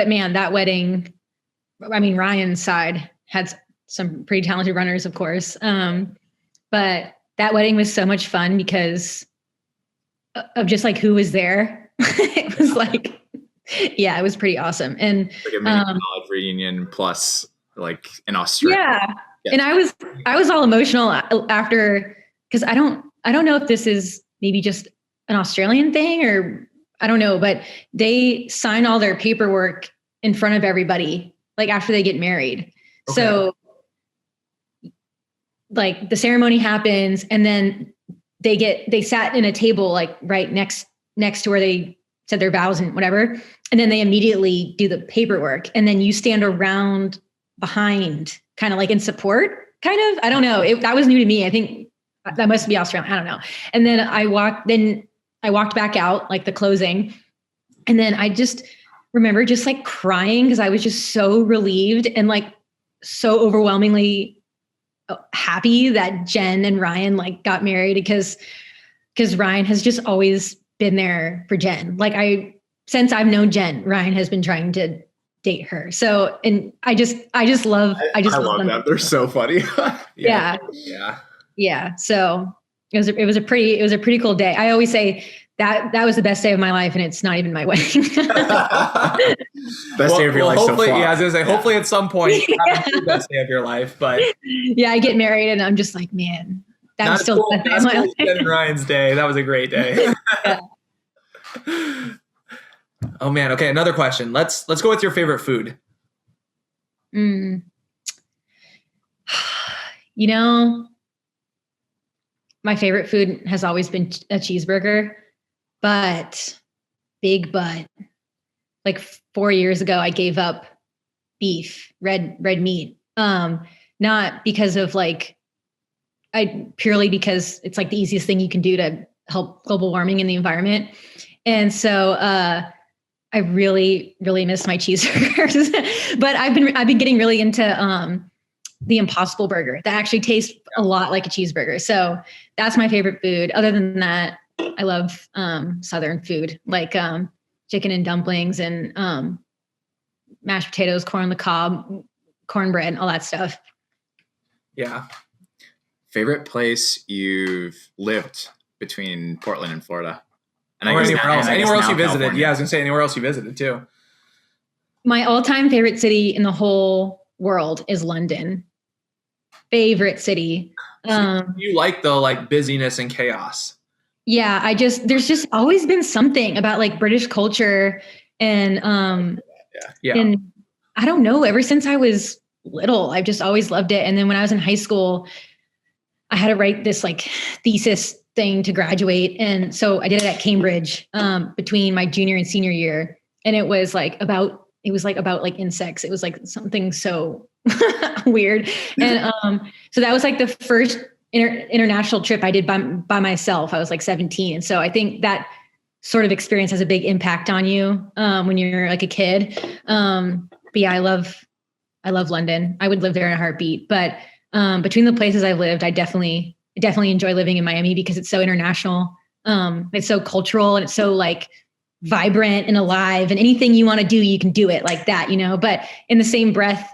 man, that wedding. I mean, Ryan's side had some pretty talented runners, of course, but. That wedding was so much fun because of just like who was there. It was like, yeah, it was pretty awesome. And like a mini college reunion plus like in Australia. Yeah. And I was all emotional after, because I don't know if this is maybe just an Australian thing or I don't know, but they sign all their paperwork in front of everybody, like after they get married. Okay. So like the ceremony happens and then they sat in a table like right next to where they said their vows and whatever. And then they immediately do the paperwork and then you stand around behind kind of like in support kind of, I don't know. That was new to me. I think that must be Australian. I don't know. And then I walked back out like the closing. And then I just remember just like crying because I was just so relieved and like so overwhelmingly happy that Jen and Ryan like got married because Ryan has just always been there for Jen. Like since I've known Jen, Ryan has been trying to date her. So, and I just love them. They're so funny. Yeah. So it was a pretty cool day. I always say that was the best day of my life, and it's not even my wedding. Best day of your life. Hopefully, so far. I was gonna say, hopefully at some point you have the best day of your life. But yeah, I get married, and I'm just like, man, that was still the best day of my life. Jen Ryan's day. That was a great day. Yeah. Oh man. Okay, another question. Let's go with your favorite food. You know, my favorite food has always been a cheeseburger, but like 4 years ago, I gave up beef, red meat. Not because of like, purely because it's like the easiest thing you can do to help global warming in the environment. And so, I really, really miss my cheeseburgers, but I've been getting really into, the Impossible Burger that actually tastes a lot like a cheeseburger. So that's my favorite food. Other than that, I love Southern food, like chicken and dumplings and mashed potatoes, corn on the cob, cornbread, all that stuff. Yeah. Favorite place you've lived between Portland and Florida? And or anywhere else. Anywhere else you visited. California. Yeah, I was going to say anywhere else you visited too. My all-time favorite city in the whole world is London. Favorite city. You like the like busyness and chaos. Yeah, there's just always been something about like British culture and Yeah. and I don't know, ever since I was little, I've just always loved it. And then when I was in high school, I had to write this like thesis thing to graduate. And so I did it at Cambridge between my junior and senior year. And it was like about insects. It was like something so weird. And so that was like the first international trip I did by myself. I was like 17. And so I think that sort of experience has a big impact on you when you're like a kid. But yeah, I love London. I would live there in a heartbeat. But between the places I've lived, I definitely enjoy living in Miami because it's so international. It's so cultural and it's so like vibrant and alive, and anything you want to do, you can do it like that, you know? But in the same breath,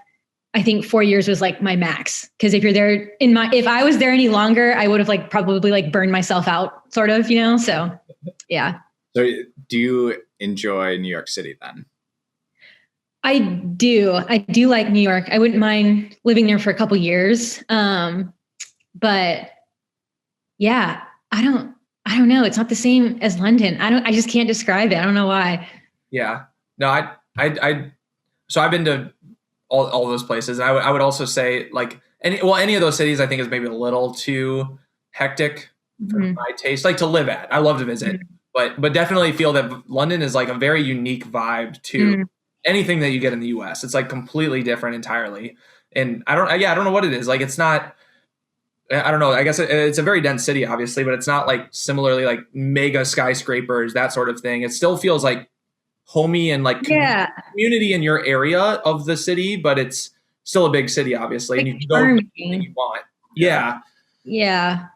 I think 4 years was like my max. Cause if you're there if I was there any longer, I would have like probably like burned myself out sort of, you know? So yeah. So do you enjoy New York City then? I do like New York. I wouldn't mind living there for a couple years. But yeah, I don't know. It's not the same as London. I just can't describe it. I don't know why. Yeah. No, so I've been to all those places. And I would also say like any of those cities I think is maybe a little too hectic for my taste, like to live at. I love to visit, but definitely feel that London is like a very unique vibe to anything that you get in the US. It's like completely different entirely. And I don't know what it is. Like, it's not, I don't know. I guess it's a very dense city, obviously, but it's not like similarly like mega skyscrapers, that sort of thing. It still feels like homey and like community in your area of the city, but it's still a big city, obviously. Like, and you can go anything you want. Yeah. Yeah.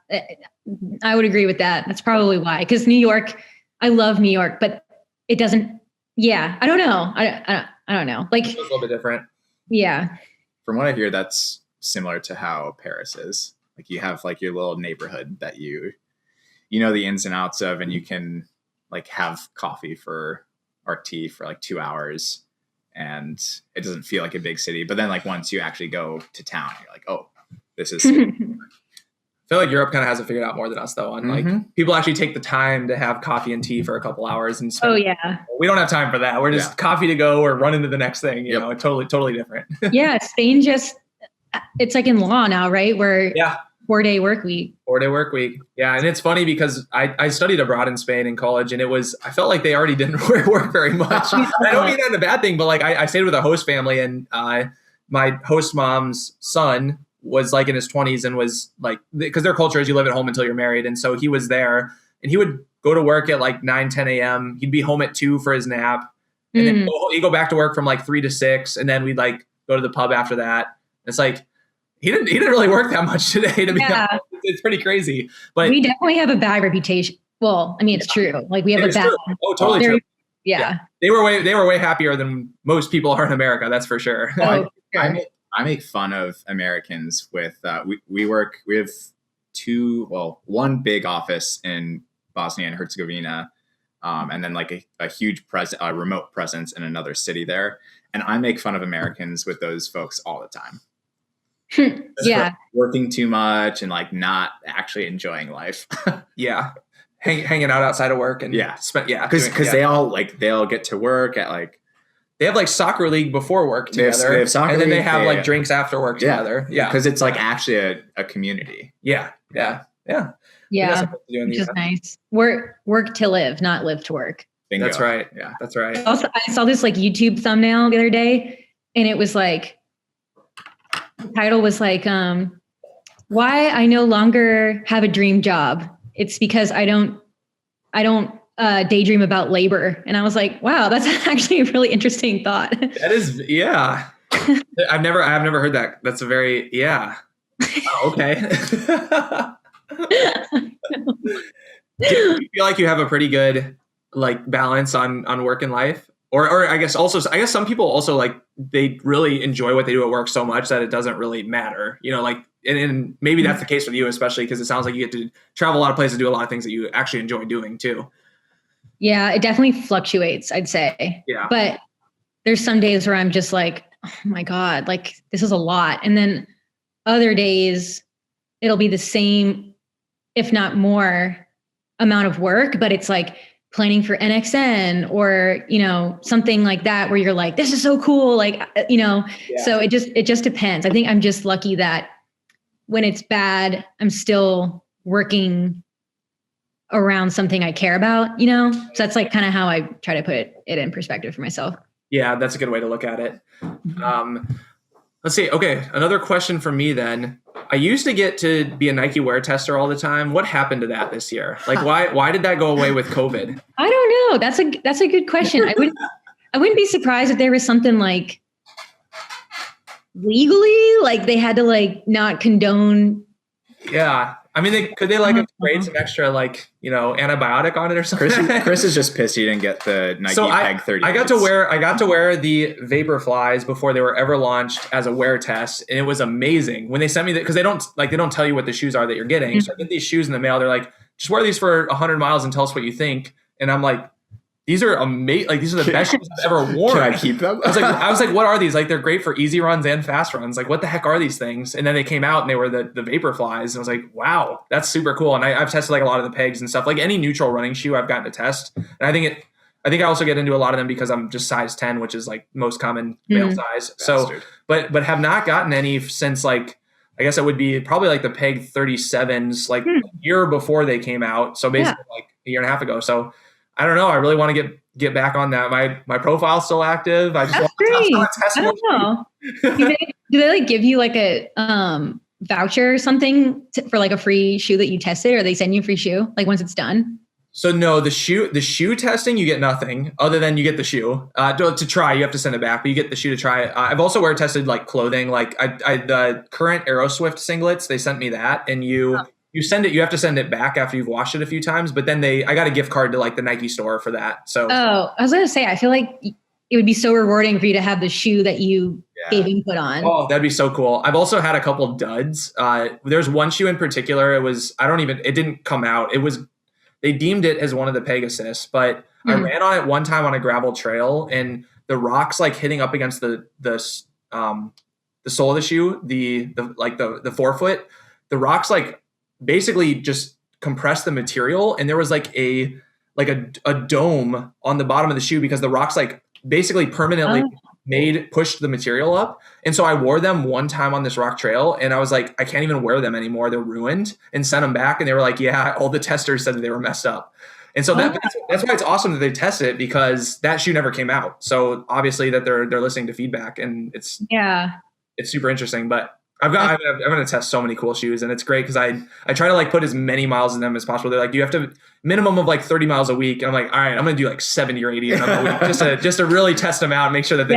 I would agree with that. That's probably why. Because New York, I love New York, but it doesn't. Yeah. I don't know. I don't know. Like, it's a little bit different. Yeah. From what I hear, that's similar to how Paris is. Like, you have like your little neighborhood that you know the ins and outs of, and you can like have coffee or tea for like 2 hours, and it doesn't feel like a big city. But then like once you actually go to town, you're like, oh, this is. I feel like Europe kind of has it figured out more than us, though. On like people actually take the time to have coffee and tea for a couple hours and spend. Oh yeah. We don't have time for that. We're just coffee to go or run into the next thing. You know, totally different. Yeah, Spain it's like in law now, right? Where 4-day work week. 4-day work week. Yeah, and it's funny because I studied abroad in Spain in college, and I felt like they already didn't work very much. I don't mean that in a bad thing, but like I stayed with a host family, and my host mom's son was like in his 20s and was like, because their culture is you live at home until you're married. And so he was there, and he would go to work at like 9-10 a.m. He'd be home at 2 for his nap. And then he'd go back to work from like 3 to 6. And then we'd like go to the pub after that. It's like, he didn't really work that much today, to be honest. It's pretty crazy. But we definitely have a bad reputation. Well, I mean, it's true. Like, we have a bad. True. Oh, totally true. Yeah. They were way happier than most people are in America. That's for sure. I make fun of Americans with we have one big office in Bosnia and Herzegovina, and then like a huge remote presence in another city there. And I make fun of Americans with those folks all the time. Yeah. Working too much and like not actually enjoying life. Yeah. Hanging out outside of work and because they all get to work at like they have like soccer league before work together. They have soccer and then they league, have like drinks after work together. Yeah. Because it's like actually a community. Yeah. Yeah. Yeah. Yeah. Which is nice. Work to live, not live to work. Bingo. That's right. Yeah. That's right. Also, I saw this like YouTube thumbnail the other day, and it was like, the title was like, why I no longer have a dream job. It's because I don't daydream about labor. And I was like, wow, that's actually a really interesting thought. That is, yeah. I've never heard that. That's a very, yeah. Oh, okay. Do you feel like you have a pretty good like balance on work and life? Or I guess some people also like they really enjoy what they do at work so much that it doesn't really matter, you know, like, and maybe that's the case with you, especially because it sounds like you get to travel a lot of places, do a lot of things that you actually enjoy doing too. Yeah, it definitely fluctuates, I'd say. Yeah. But there's some days where I'm just like, oh my God, like this is a lot. And then other days it'll be the same, if not more amount of work, but it's like planning for NXN or, you know, something like that where you're like, this is so cool. Like, you know, so it just depends. I think I'm just lucky that when it's bad, I'm still working around something I care about, you know? So that's like kind of how I try to put it in perspective for myself. Yeah, that's a good way to look at it. Let's see. Okay, another question for me then. I used to get to be a Nike wear tester all the time. What happened to that this year? Like, why did that go away with COVID? I don't know. That's a good question. I wouldn't be surprised if there was something like legally, like they had to like not condone. Yeah. I mean, could they like have sprayed some extra like, you know, antibiotic on it or something? Chris is just pissed he didn't get the Nike Peg 30. I got to wear the Vapor Flies before they were ever launched as a wear test, and it was amazing when they sent me that, because they don't tell you what the shoes are that you're getting. Mm-hmm. So I get these shoes in the mail. They're like, just wear these for 100 miles and tell us what you think. And I'm like, these are amazing. Like, these are the best shoes I've ever worn. Can I keep them? I was like, what are these? Like, they're great for easy runs and fast runs. Like, what the heck are these things? And then they came out and they were the Vapor Flies. And I was like, wow, that's super cool. And I've tested like a lot of the pegs and stuff. Like any neutral running shoe I've gotten to test. And I think I also get into a lot of them because I'm just size 10, which is like most common male size. So, but have not gotten any since like, I guess it would be probably like the Peg 37s, like a year before they came out. So basically like a year and a half ago. So I don't know. I really want to get back on that. My profile's still active. I just want to test I don't know. Do they like give you like a voucher or something for like a free shoe that you tested, or they send you a free shoe like once it's done? So no, the shoe testing, you get nothing other than you get the shoe to try. You have to send it back, but you get the shoe to try. I've also wear tested like clothing, like I the current Aeroswift singlets. They sent me that, and you send it. You have to send it back after you've washed it a few times. But then I got a gift card to like the Nike store for that. So I was gonna say, I feel like it would be so rewarding for you to have the shoe that you gave input on. Oh, that'd be so cool. I've also had a couple duds. There's one shoe in particular. It didn't come out. They deemed it as one of the Pegasus, but I ran on it one time on a gravel trail, and the rocks like hitting up against the sole of the shoe, the forefoot, the rocks like basically just compressed the material, and there was like a dome on the bottom of the shoe because the rocks like basically permanently pushed the material up. And so I wore them one time on this rock trail, and I was like, I can't even wear them anymore. They're ruined, and sent them back. And they were like, yeah, all the testers said that they were messed up. And so that's why it's awesome that they test it, because that shoe never came out. So obviously that they're listening to feedback, and it's super interesting. But I'm going to test so many cool shoes, and it's great because I try to like put as many miles in them as possible. They're like, you have to minimum of like 30 miles a week. And I'm like, all right, I'm going to do like 70 or 80 of them a week just to really test them out and make sure that they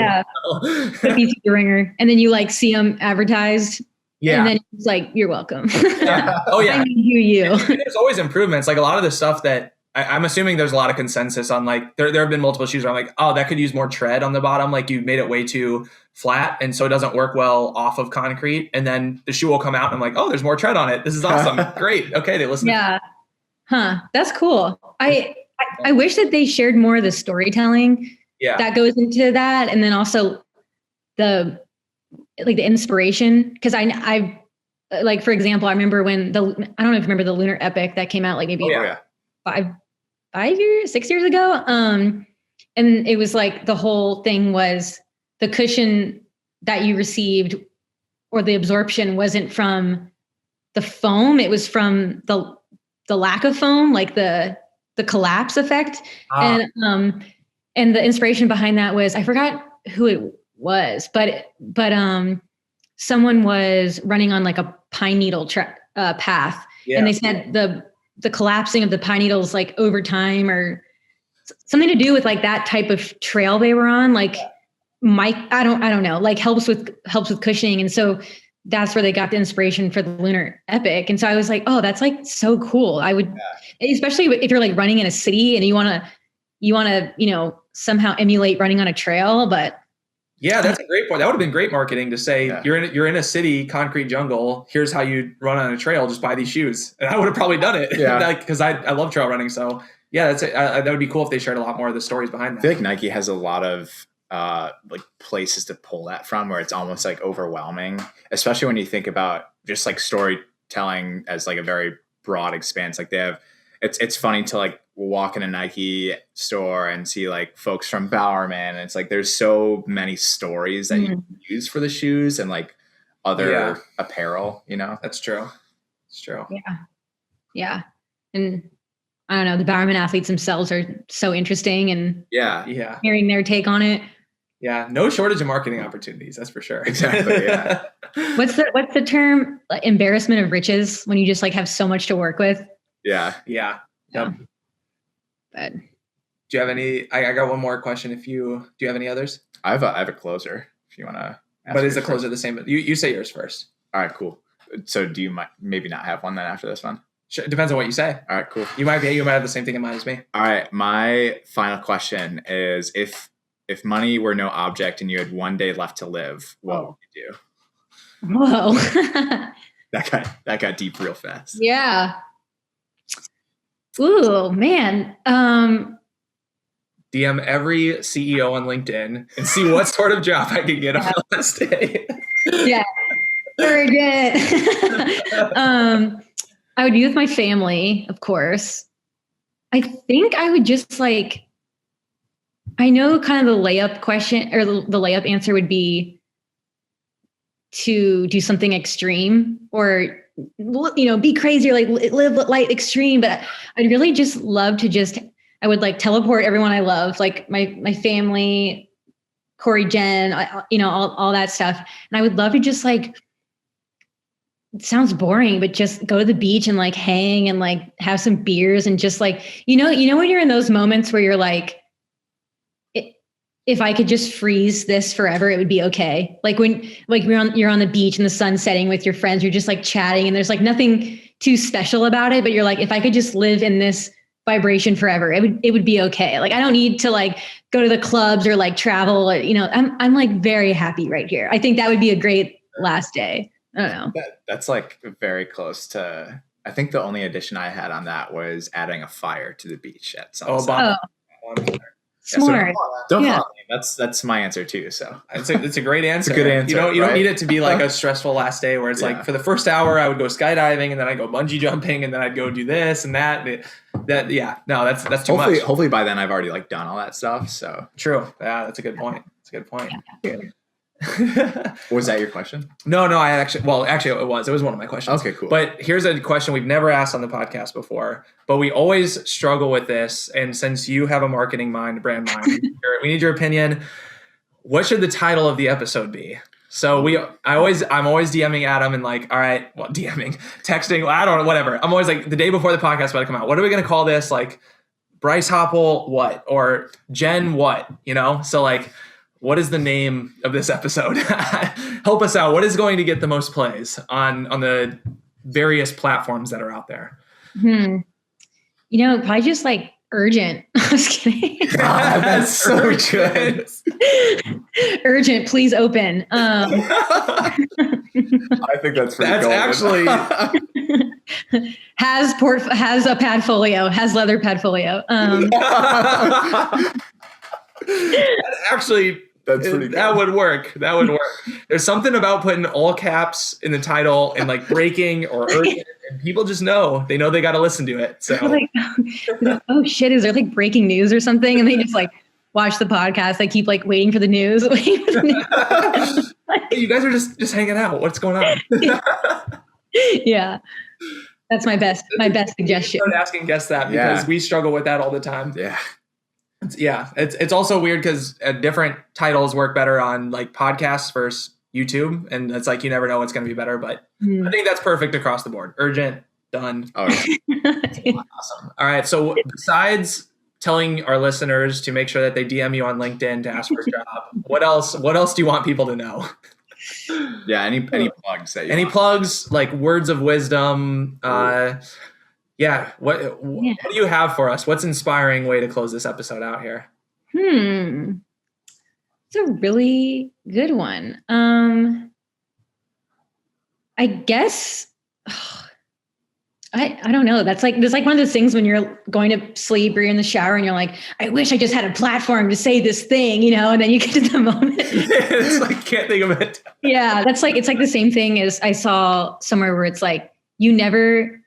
put these through the ringer. And then you like see them advertised. Yeah. And then it's like, you're welcome. Oh yeah. I knew you. And there's always improvements. Like a lot of the stuff that I'm assuming there's a lot of consensus on, like there have been multiple shoes where I'm like, oh, that could use more tread on the bottom. Like you made it way too flat, and so it doesn't work well off of concrete. And then the shoe will come out and I'm like, oh, there's more tread on it. This is awesome. Great. Okay. They listen. Yeah. Huh. That's cool. I wish that they shared more of the storytelling that goes into that. And then also the inspiration. Cause I like, for example, I remember when I don't know if you remember the Lunar Epic that came out like maybe 6 years ago. And it was like the whole thing was the cushion that you received or the absorption wasn't from the foam. It was from the lack of foam, like the collapse effect. And the inspiration behind that was, I forgot who it was, but someone was running on like a pine needle path. Yeah. And they said the collapsing of the pine needles, like over time, or something to do with like that type of trail they were on, like I don't know, like helps with cushioning. And so that's where they got the inspiration for the lunar epic. And so I was like, oh, that's like so cool. I would, especially if you're like running in a city and you want to, you know, somehow emulate running on a trail. But yeah, that's a great point. That would have been great marketing to say you're in a city, concrete jungle. Here's how you run on a trail. Just buy these shoes. And I would have probably done it. Yeah. Because I love trail running. So yeah, that would be cool if they shared a lot more of the stories behind that. I feel like Nike has a lot of like places to pull that from where it's almost like overwhelming, especially when you think about just like storytelling as like a very broad expanse. Like they have, it's funny to like walk in a Nike store and see like folks from Bowerman. And it's like, there's so many stories that you can use for the shoes and like other apparel, you know? That's true. It's true. Yeah. Yeah. And I don't know, the Bowerman athletes themselves are so interesting and hearing their take on it. Yeah. No shortage of marketing opportunities. That's for sure. Exactly. Yeah. What's the term? Like, embarrassment of riches, when you just like have so much to work with. Yeah. Yeah. Yep. But do you have any? I got one more question. Do you have any others? I have a closer. If you want to. But is the closer the same? You say yours first. All right. Cool. So do you maybe not have one then after this one? Sure, depends on what you say. All right. Cool. You might have the same thing in mind as me. All right. My final question is: if money were no object and you had one day left to live, what would you do? Whoa. That got deep real fast. Yeah. Ooh, man. DM every CEO on LinkedIn and see what sort of job I could get on the last day. Yeah. Very good. I would be with my family, of course. I think I would just like, I know kind of the layup question or the layup answer would be to do something extreme or, you know, be crazy or like live light extreme. But I'd really just love to I would like teleport everyone I love, like my family, Corey, Jen, you know, all that stuff. And I would love to just like, it sounds boring, but just go to the beach and like hang and like have some beers and just like, you know, when you're in those moments where you're like, if I could just freeze this forever, it would be okay. Like when you're on the beach and the sun's setting with your friends, you're just like chatting and there's like nothing too special about it, but you're like, if I could just live in this vibration forever, it would be okay. Like I don't need to like go to the clubs or like travel, or, you know, I'm like very happy right here. I think that would be a great last day. I don't know. That's like very close to, I think the only addition I had on that was adding a fire to the beach at sunset. Smart. Don't follow me. That's my answer too. So it's a great answer. It's a good answer. You don't need it to be like a stressful last day where it's like for the first hour I would go skydiving and then I'd go bungee jumping and then I'd go do this and that. That's too much. Hopefully by then I've already like done all that stuff. So true. Yeah, that's a good point. Yeah. Was that your question? No, I actually it was one of my questions. Okay, cool. But here's a question we've never asked on the podcast before, but we always struggle with this. And since you have a marketing mind, brand mind, we need your opinion. What should the title of the episode be? So I'm always DMing Adam and like, all right, well, texting, I don't know, whatever. I'm always like the day before the podcast about to come out. What are we going to call this? Like Bryce Hoppel, what? Or Jen, what? You know? So like, what is the name of this episode? Help us out. What is going to get the most plays on the various platforms that are out there? You know, probably just like urgent. I was kidding. God, that's so good. Urgent, please open. I think that's pretty That's golden. actually has a padfolio, has leather padfolio. That's pretty good. That would work. There's something about putting all caps in the title and like breaking or urgent, and people just know. They know they got to listen to it. So like, oh shit, is there like breaking news or something? And they just like watch the podcast. I keep like waiting for the news. You guys are just hanging out. What's going on? Yeah. That's my best suggestion. Start asking guests that because we struggle with that all the time. Yeah. It's also weird because different titles work better on like podcasts versus YouTube, and it's like you never know what's going to be better. But I think that's perfect across the board. Urgent, done. Oh, yeah. Awesome. All right. So besides telling our listeners to make sure that they DM you on LinkedIn to ask for a job, what else do you want people to know? Yeah. Any plugs that you Any want? plugs, like words of wisdom? What do you have for us? What's an inspiring way to close this episode out here? It's a really good one. I guess I don't know. There's like one of those things when you're going to sleep or you're in the shower and you're like, I wish I just had a platform to say this thing, and then you get to the moment. It's like, can't think of it. Yeah. It's like the same thing as I saw somewhere where it's like, you never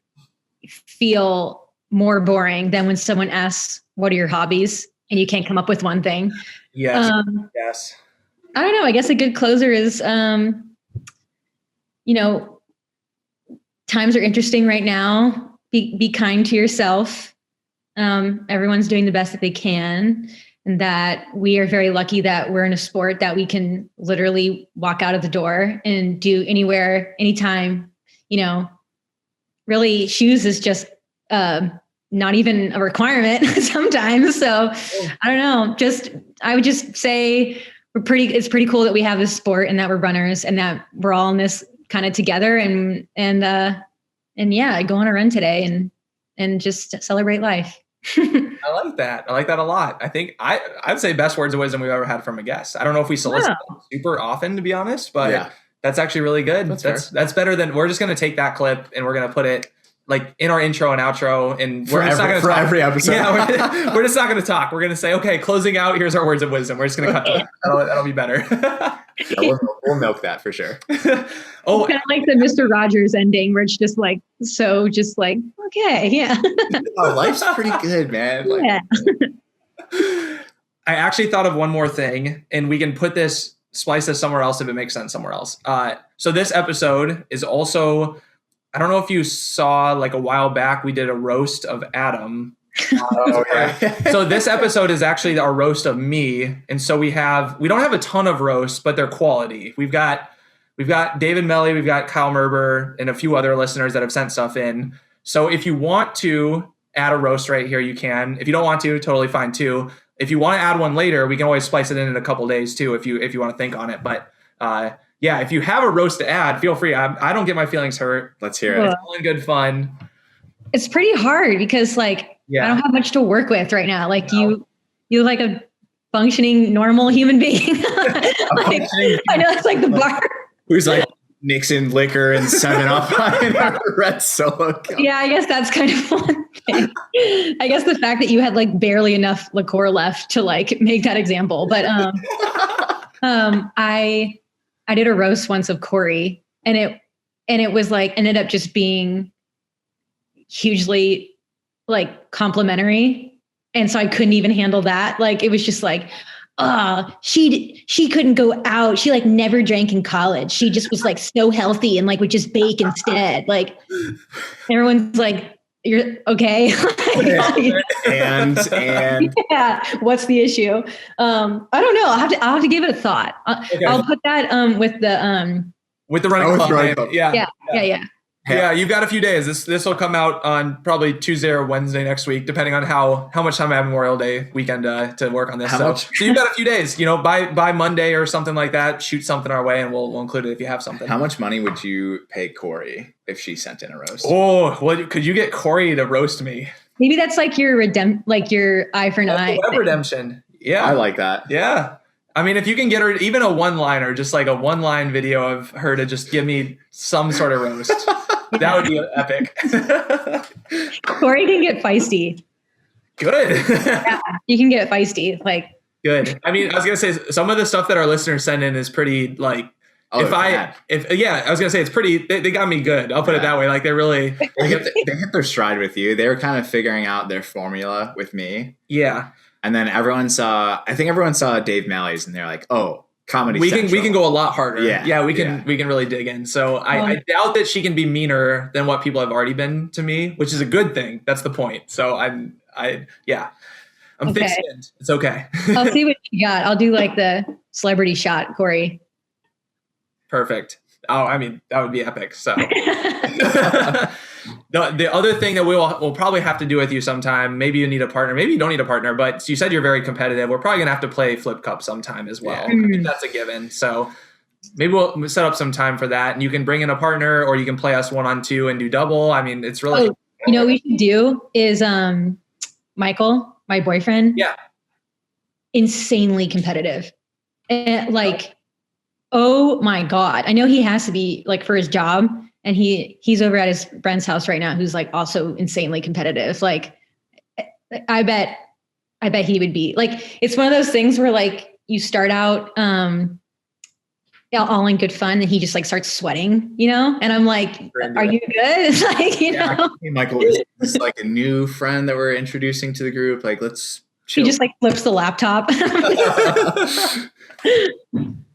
feel more boring than when someone asks, what are your hobbies? And you can't come up with one thing. Yes. Yes. I don't know. I guess a good closer is, times are interesting right now. Be kind to yourself. Everyone's doing the best that they can. And that we are very lucky that we're in a sport that we can literally walk out of the door and do anywhere, anytime, really shoes is just not even a requirement sometimes. So I don't know, I would just say it's pretty cool that we have this sport and that we're runners and that we're all in this kind of together and yeah, go on a run today and just celebrate life. I like that. I like that a lot. I think I'd say best words of wisdom we've ever had from a guest. I don't know if we solicit them super often, to be honest, but that's actually really good. That's better than, we're just going to take that clip and we're going to put it like in our intro and outro, and we're just not going to talk every episode. Yeah, we're just not going to talk. We're going to say, okay, closing out, here's our words of wisdom. We're just going to cut to that. That'll be better. We'll milk that for sure. Kind of like the Mr. Rogers ending where it's just like, okay, yeah. Oh, life's pretty good, man. I actually thought of one more thing, and we can splice this somewhere else if it makes sense somewhere else. So this episode is also, I don't know if you saw, like a while back, we did a roast of Adam. So this episode is actually our roast of me. And so we don't have a ton of roasts, but they're quality. We've got David Melly, we've got Kyle Merber, and a few other listeners that have sent stuff in. So if you want to add a roast right here, you can. If you don't want to, totally fine too. If you want to add one later, we can always splice it in a couple days too, if you want to think on it. But yeah, if you have a roast to add, feel free. I don't get my feelings hurt. Let's hear it. It's all in good fun. It's pretty hard because I don't have much to work with right now. Like you like a functioning normal human being. I know it's like the bar. Who's like mixing liquor and 7-Up in a red Solo cup. Yeah, I guess that's kind of one thing. I guess the fact that you had like barely enough liqueur left to like make that example. But I did a roast once of Corey, and it was like ended up just being hugely like complimentary, and so I couldn't even handle that. Like it was just like, she couldn't go out. She like never drank in college. She just was like so healthy and like would just bake instead. Like everyone's like, you're okay. and yeah, what's the issue? I don't know. I'll have to give it a thought. I'll put that with the running club. Yeah. Yeah, you've got a few days. This will come out on probably Tuesday or Wednesday next week, depending on how much time I have Memorial Day weekend to work on this. So you've got a few days. By Monday or something like that, shoot something our way, and we'll include it if you have something. How much money would you pay Corey if she sent in a roast? Oh, well, could you get Corey to roast me? Maybe that's like your your eye for an eye. Redemption. Yeah, I like that. Yeah. I mean, if you can get her even a one-liner, just like a one-line video of her to just give me some sort of roast, that would be epic. Corey can get feisty. Good. Yeah, you can get feisty. Like good. I mean, I was gonna say some of the stuff that our listeners send in is pretty like. I was gonna say it's pretty. They got me good. I'll put it that way. Like they hit their stride with you. They were kind of figuring out their formula with me. Yeah. And then I think everyone saw Dave Mally's and they're like, oh, Comedy we Central. can go a lot harder. Yeah, we can really dig in. So I doubt that she can be meaner than what people have already been to me, which is a good thing. That's the point. So I'm thick-skinned. It's okay. I'll see what you got. I'll do like the celebrity shot, Corey. Perfect. Oh, I mean, that would be epic. So the other thing that we'll probably have to do with you sometime, maybe you need a partner, maybe you don't need a partner, but you said you're very competitive. We're probably going to have to play Flip Cup sometime as well. Yeah. I think that's a given. So maybe we'll set up some time for that, and you can bring in a partner or you can play us 1-on-2 and do double. I mean, it's really... you know what we should do is Michael, my boyfriend. Yeah. Insanely competitive. And like, oh my God. I know he has to be like for his job, and he's over at his friend's house right now who's like also insanely competitive. Like I bet he would be like, it's one of those things where like you start out all in good fun and he just like starts sweating, you know? And I'm like, are you good? It's like, you know, hey, Michael, is this like a new friend that we're introducing to the group? Like, let's chill. He just like flips the laptop.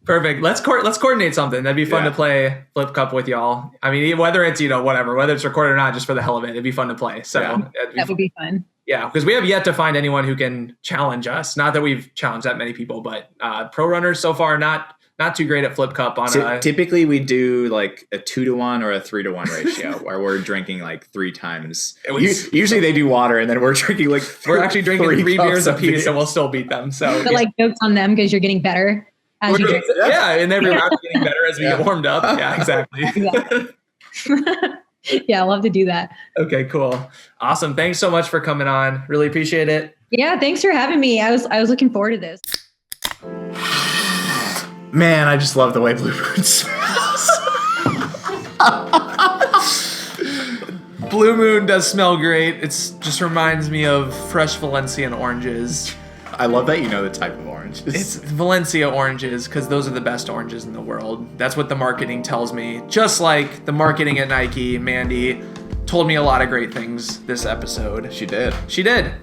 Perfect. Let's coordinate something. That'd be fun to play Flip Cup with y'all. I mean, whether it's, whether it's recorded or not, just for the hell of it, it'd be fun to play. So that would be fun. Yeah, because we have yet to find anyone who can challenge us. Not that we've challenged that many people, but pro runners so far not too great at Flip Cup. Typically, we do like a 2-to-1 or a 3-to-1 ratio where we're drinking like 3 times. Usually they do water, and then we're drinking like we're actually drinking 3 beers a piece, and we'll still beat them. So but like jokes on them because you're getting better. As you drink. Yeah, and every round getting better as we get warmed up. Yeah, exactly. Yeah, I love to do that. Okay, cool. Awesome. Thanks so much for coming on. Really appreciate it. Yeah, thanks for having me. I was looking forward to this. Man, I just love the way Blue Moon smells. Blue Moon does smell great. It just reminds me of fresh Valencian oranges. I love that you know the type of oranges. It's Valencia oranges because those are the best oranges in the world. That's what the marketing tells me. Just like the marketing at Nike, Mandy told me a lot of great things this episode. She did.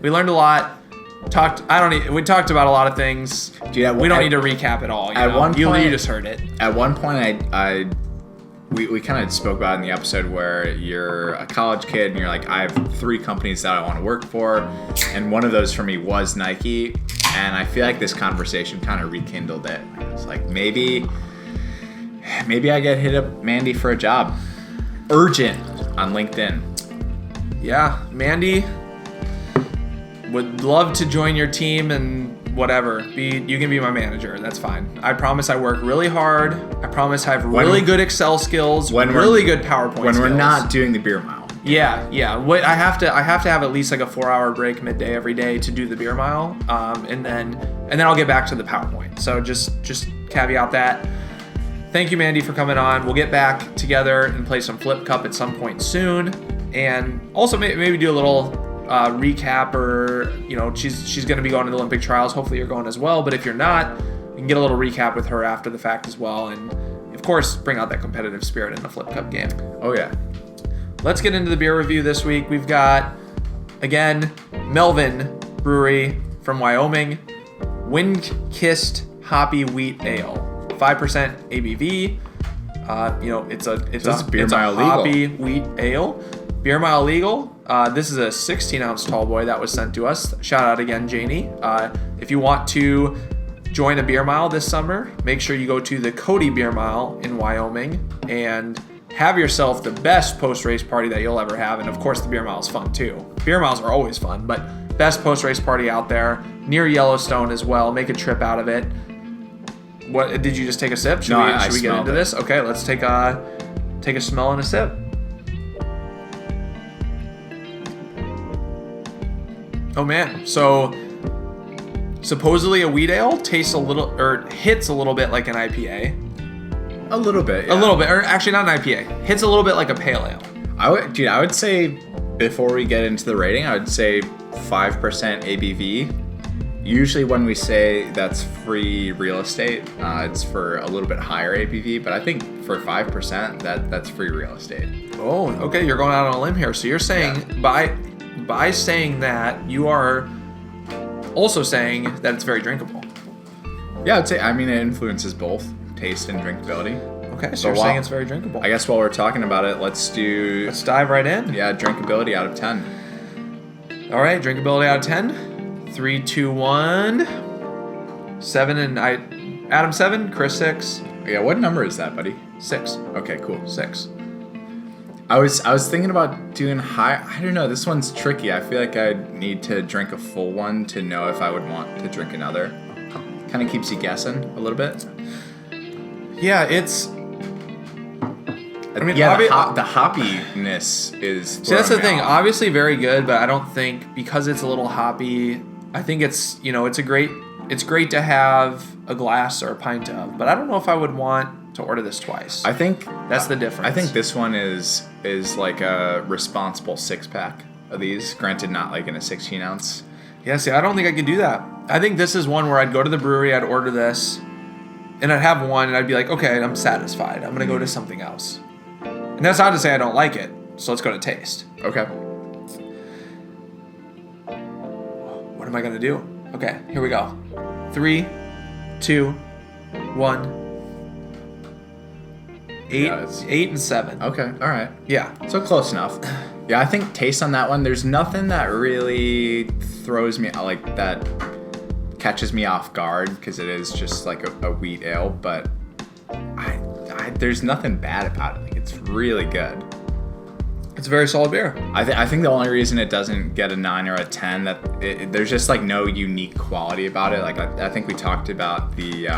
We learned a lot. We talked about a lot of things. Dude, we don't need to recap it all. You just heard it. At one point, we kind of spoke about it in the episode where you're a college kid and you're like, I have 3 companies that I want to work for, and one of those for me was Nike. And I feel like this conversation kind of rekindled it. It's like maybe I get hit up Mandy for a job, urgent, on LinkedIn. Yeah, Mandy would love to join your team and whatever. You can be my manager. That's fine. I promise I work really hard. I promise I have really good Excel skills, really good PowerPoint skills. When we're not doing the beer mile. Yeah. I have to have at least like a 4-hour break midday every day to do the beer mile, and then I'll get back to the PowerPoint. So just caveat that. Thank you, Mandy, for coming on. We'll get back together and play some Flip Cup at some point soon, and also maybe do a little recap, or she's going to be going to the Olympic trials. Hopefully you're going as well, but if you're not, you can get a little recap with her after the fact as well, and of course bring out that competitive spirit in the Flip Cup game. Oh yeah. Let's get into the beer review this week. We've got, again, Melvin Brewery from Wyoming, Wind-Kissed Hoppy Wheat Ale, 5% ABV. It's a hoppy wheat ale. Beer Mile legal. This is a 16-ounce tall boy that was sent to us. Shout out again, Janie. If you want to join a beer mile this summer, make sure you go to the Cody Beer Mile in Wyoming and have yourself the best post-race party that you'll ever have. And of course, the beer mile is fun too. Beer miles are always fun, but best post-race party out there, near Yellowstone as well. Make a trip out of it. What did you just take a sip? Should we get into this? Okay, let's take a smell and a sip. Oh man, so supposedly a wheat ale tastes a little, or hits a little bit like an IPA. A little bit, yeah. A little bit, or actually not an IPA. Hits a little bit like a pale ale. I would say, before we get into the rating, I would say 5% ABV. Usually when we say that's free real estate, it's for a little bit higher ABV, but I think for 5%, that's free real estate. Oh, okay, you're going out on a limb here. So you're saying by saying that, you are also saying that it's very drinkable. Yeah, I'd say, I mean, it influences both taste and drinkability. Okay, so you're saying it's very drinkable. I guess while we're talking about it, let's dive right in. Yeah, drinkability out of 10. All right, drinkability out of 10. 3, 2, 1. 7 and Adam 7, Chris 6. Yeah, what number is that, buddy? 6. Okay, cool. 6. I was thinking about doing high. I don't know. This one's tricky. I feel like I'd need to drink a full one to know if I would want to drink another. Kind of keeps you guessing a little bit. Yeah, it's. I mean, yeah, the hoppiness is. See, that's the thing. Obviously, very good, but I don't think because it's a little hoppy. I think it's it's great to have a glass or a pint of, but I don't know if I would want to order this twice. I think that's the difference. I think this one is like a responsible 6-pack of these. Granted, not like in a 16-ounce. Yeah, see, I don't think I could do that. I think this is one where I'd go to the brewery, I'd order this, and I'd have one, and I'd be like, okay, I'm satisfied. I'm gonna go to something else. And that's not to say I don't like it. So let's go to taste. Okay. What am I gonna do? Okay, here we go. 3, 2, 1. 8 and 7. Okay, all right. Yeah. So close enough. Yeah, I think taste on that one, there's nothing that really throws me, like, that catches me off guard, because it is just like a wheat ale, but there's nothing bad about it. Like, it's really good. It's a very solid beer. I think the only reason it doesn't get a 9 or a 10, there's just like no unique quality about it. Like I think we talked about the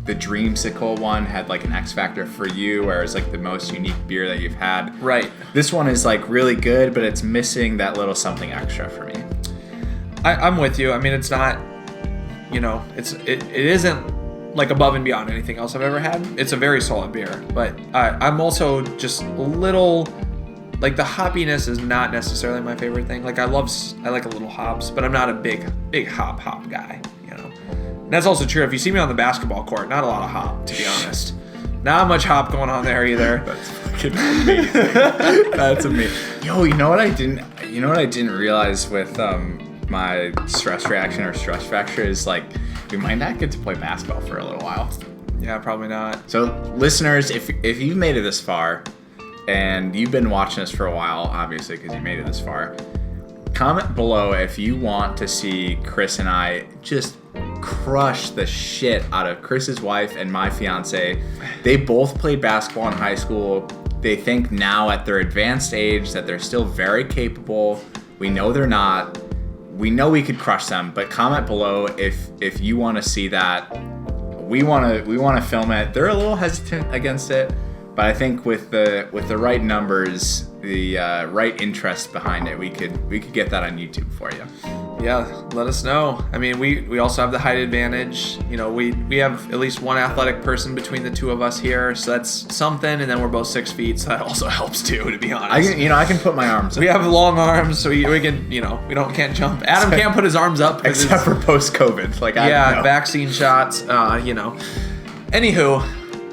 Dreamsicle one had like an X factor for you, whereas like the most unique beer that you've had. Right. This one is like really good, but it's missing that little something extra for me. I'm with you. I mean, it's not, it isn't like above and beyond anything else I've ever had. It's a very solid beer, but I'm also just a little, like, the hoppiness is not necessarily my favorite thing. Like, I like a little hops, but I'm not a big hop guy, And that's also true. If you see me on the basketball court, not a lot of hop, to be honest. Not much hop going on there either. That's fucking amazing. That's amazing. Yo, you know what I didn't realize with my stress reaction or stress fracture is, like, we might not get to play basketball for a little while. Yeah, probably not. So, listeners, if you've made it this far, and you've been watching us for a while, obviously, because you made it this far, comment below if you want to see Chris and I just crush the shit out of Chris's wife and my fiance. They both played basketball in high school. They think now at their advanced age that they're still very capable. We know they're not. We know we could crush them, but comment below if you want to see that. We want to film it. They're a little hesitant against it, but I think with the right numbers, the right interest behind it, we could get that on YouTube for you. Yeah, let us know. I mean, we also have the height advantage. We have at least one athletic person between the two of us here, so that's something. And then we're both 6 feet, so that also helps too, to be honest. I can put my arms up. We have long arms, so we can, can't jump. Adam can't put his arms up except for post-COVID. Vaccine shots. Anywho.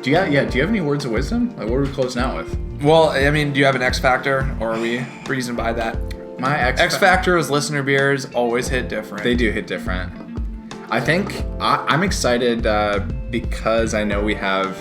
Do you have any words of wisdom? Like, what are we closing out with? Well, I mean, do you have an X factor, or are we breezing by that? My X factor is listener beers always hit different. They do hit different. I think I'm excited because I know we have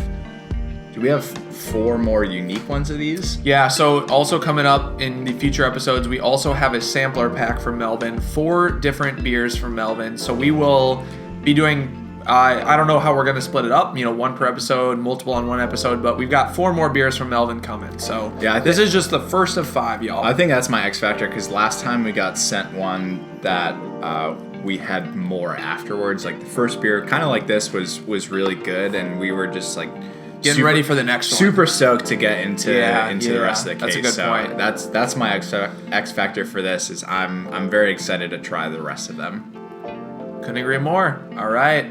4 more unique ones of these? Yeah, so also coming up in the future episodes, we also have a sampler pack from Melvin, 4 different beers from Melvin. So we will be doing, I don't know how we're going to split it up, 1 per episode, multiple on 1 episode, but we've got 4 more beers from Melvin coming. So yeah, this is just the first of 5, y'all. I think that's my X factor, because last time we got sent one that we had more afterwards. Like, the first beer, kind of like this, was really good, and we were just like getting ready for the next one. Super stoked to get into the rest of the case. That's a good point. That's my X factor for this. Is I'm very excited to try the rest of them. Couldn't agree more. All right.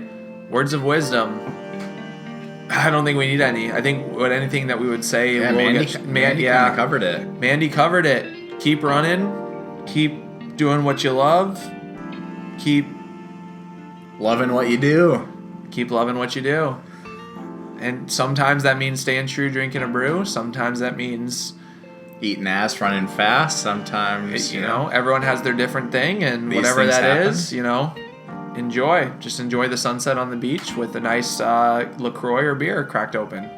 Words of wisdom. I don't think we need any. I think anything that we would say, Mandy kind of covered it. Mandy covered it. Keep running. Keep doing what you love. Keep loving what you do. Keep loving what you do. And sometimes that means staying true, drinking a brew. Sometimes that means eating ass, running fast. Sometimes, everyone has their different thing, and whatever that is, enjoy. Just enjoy the sunset on the beach with a nice LaCroix or beer cracked open.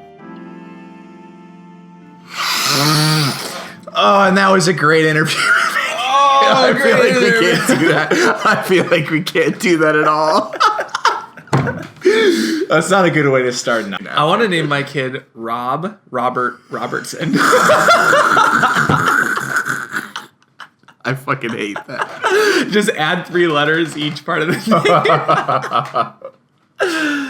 Oh, and that was a great interview. I feel like we can't do that. I feel like we can't do that at all. That's not a good way to start. No. I want to name my kid Robert Robertson. I fucking hate that. Just add 3 letters each part of the name.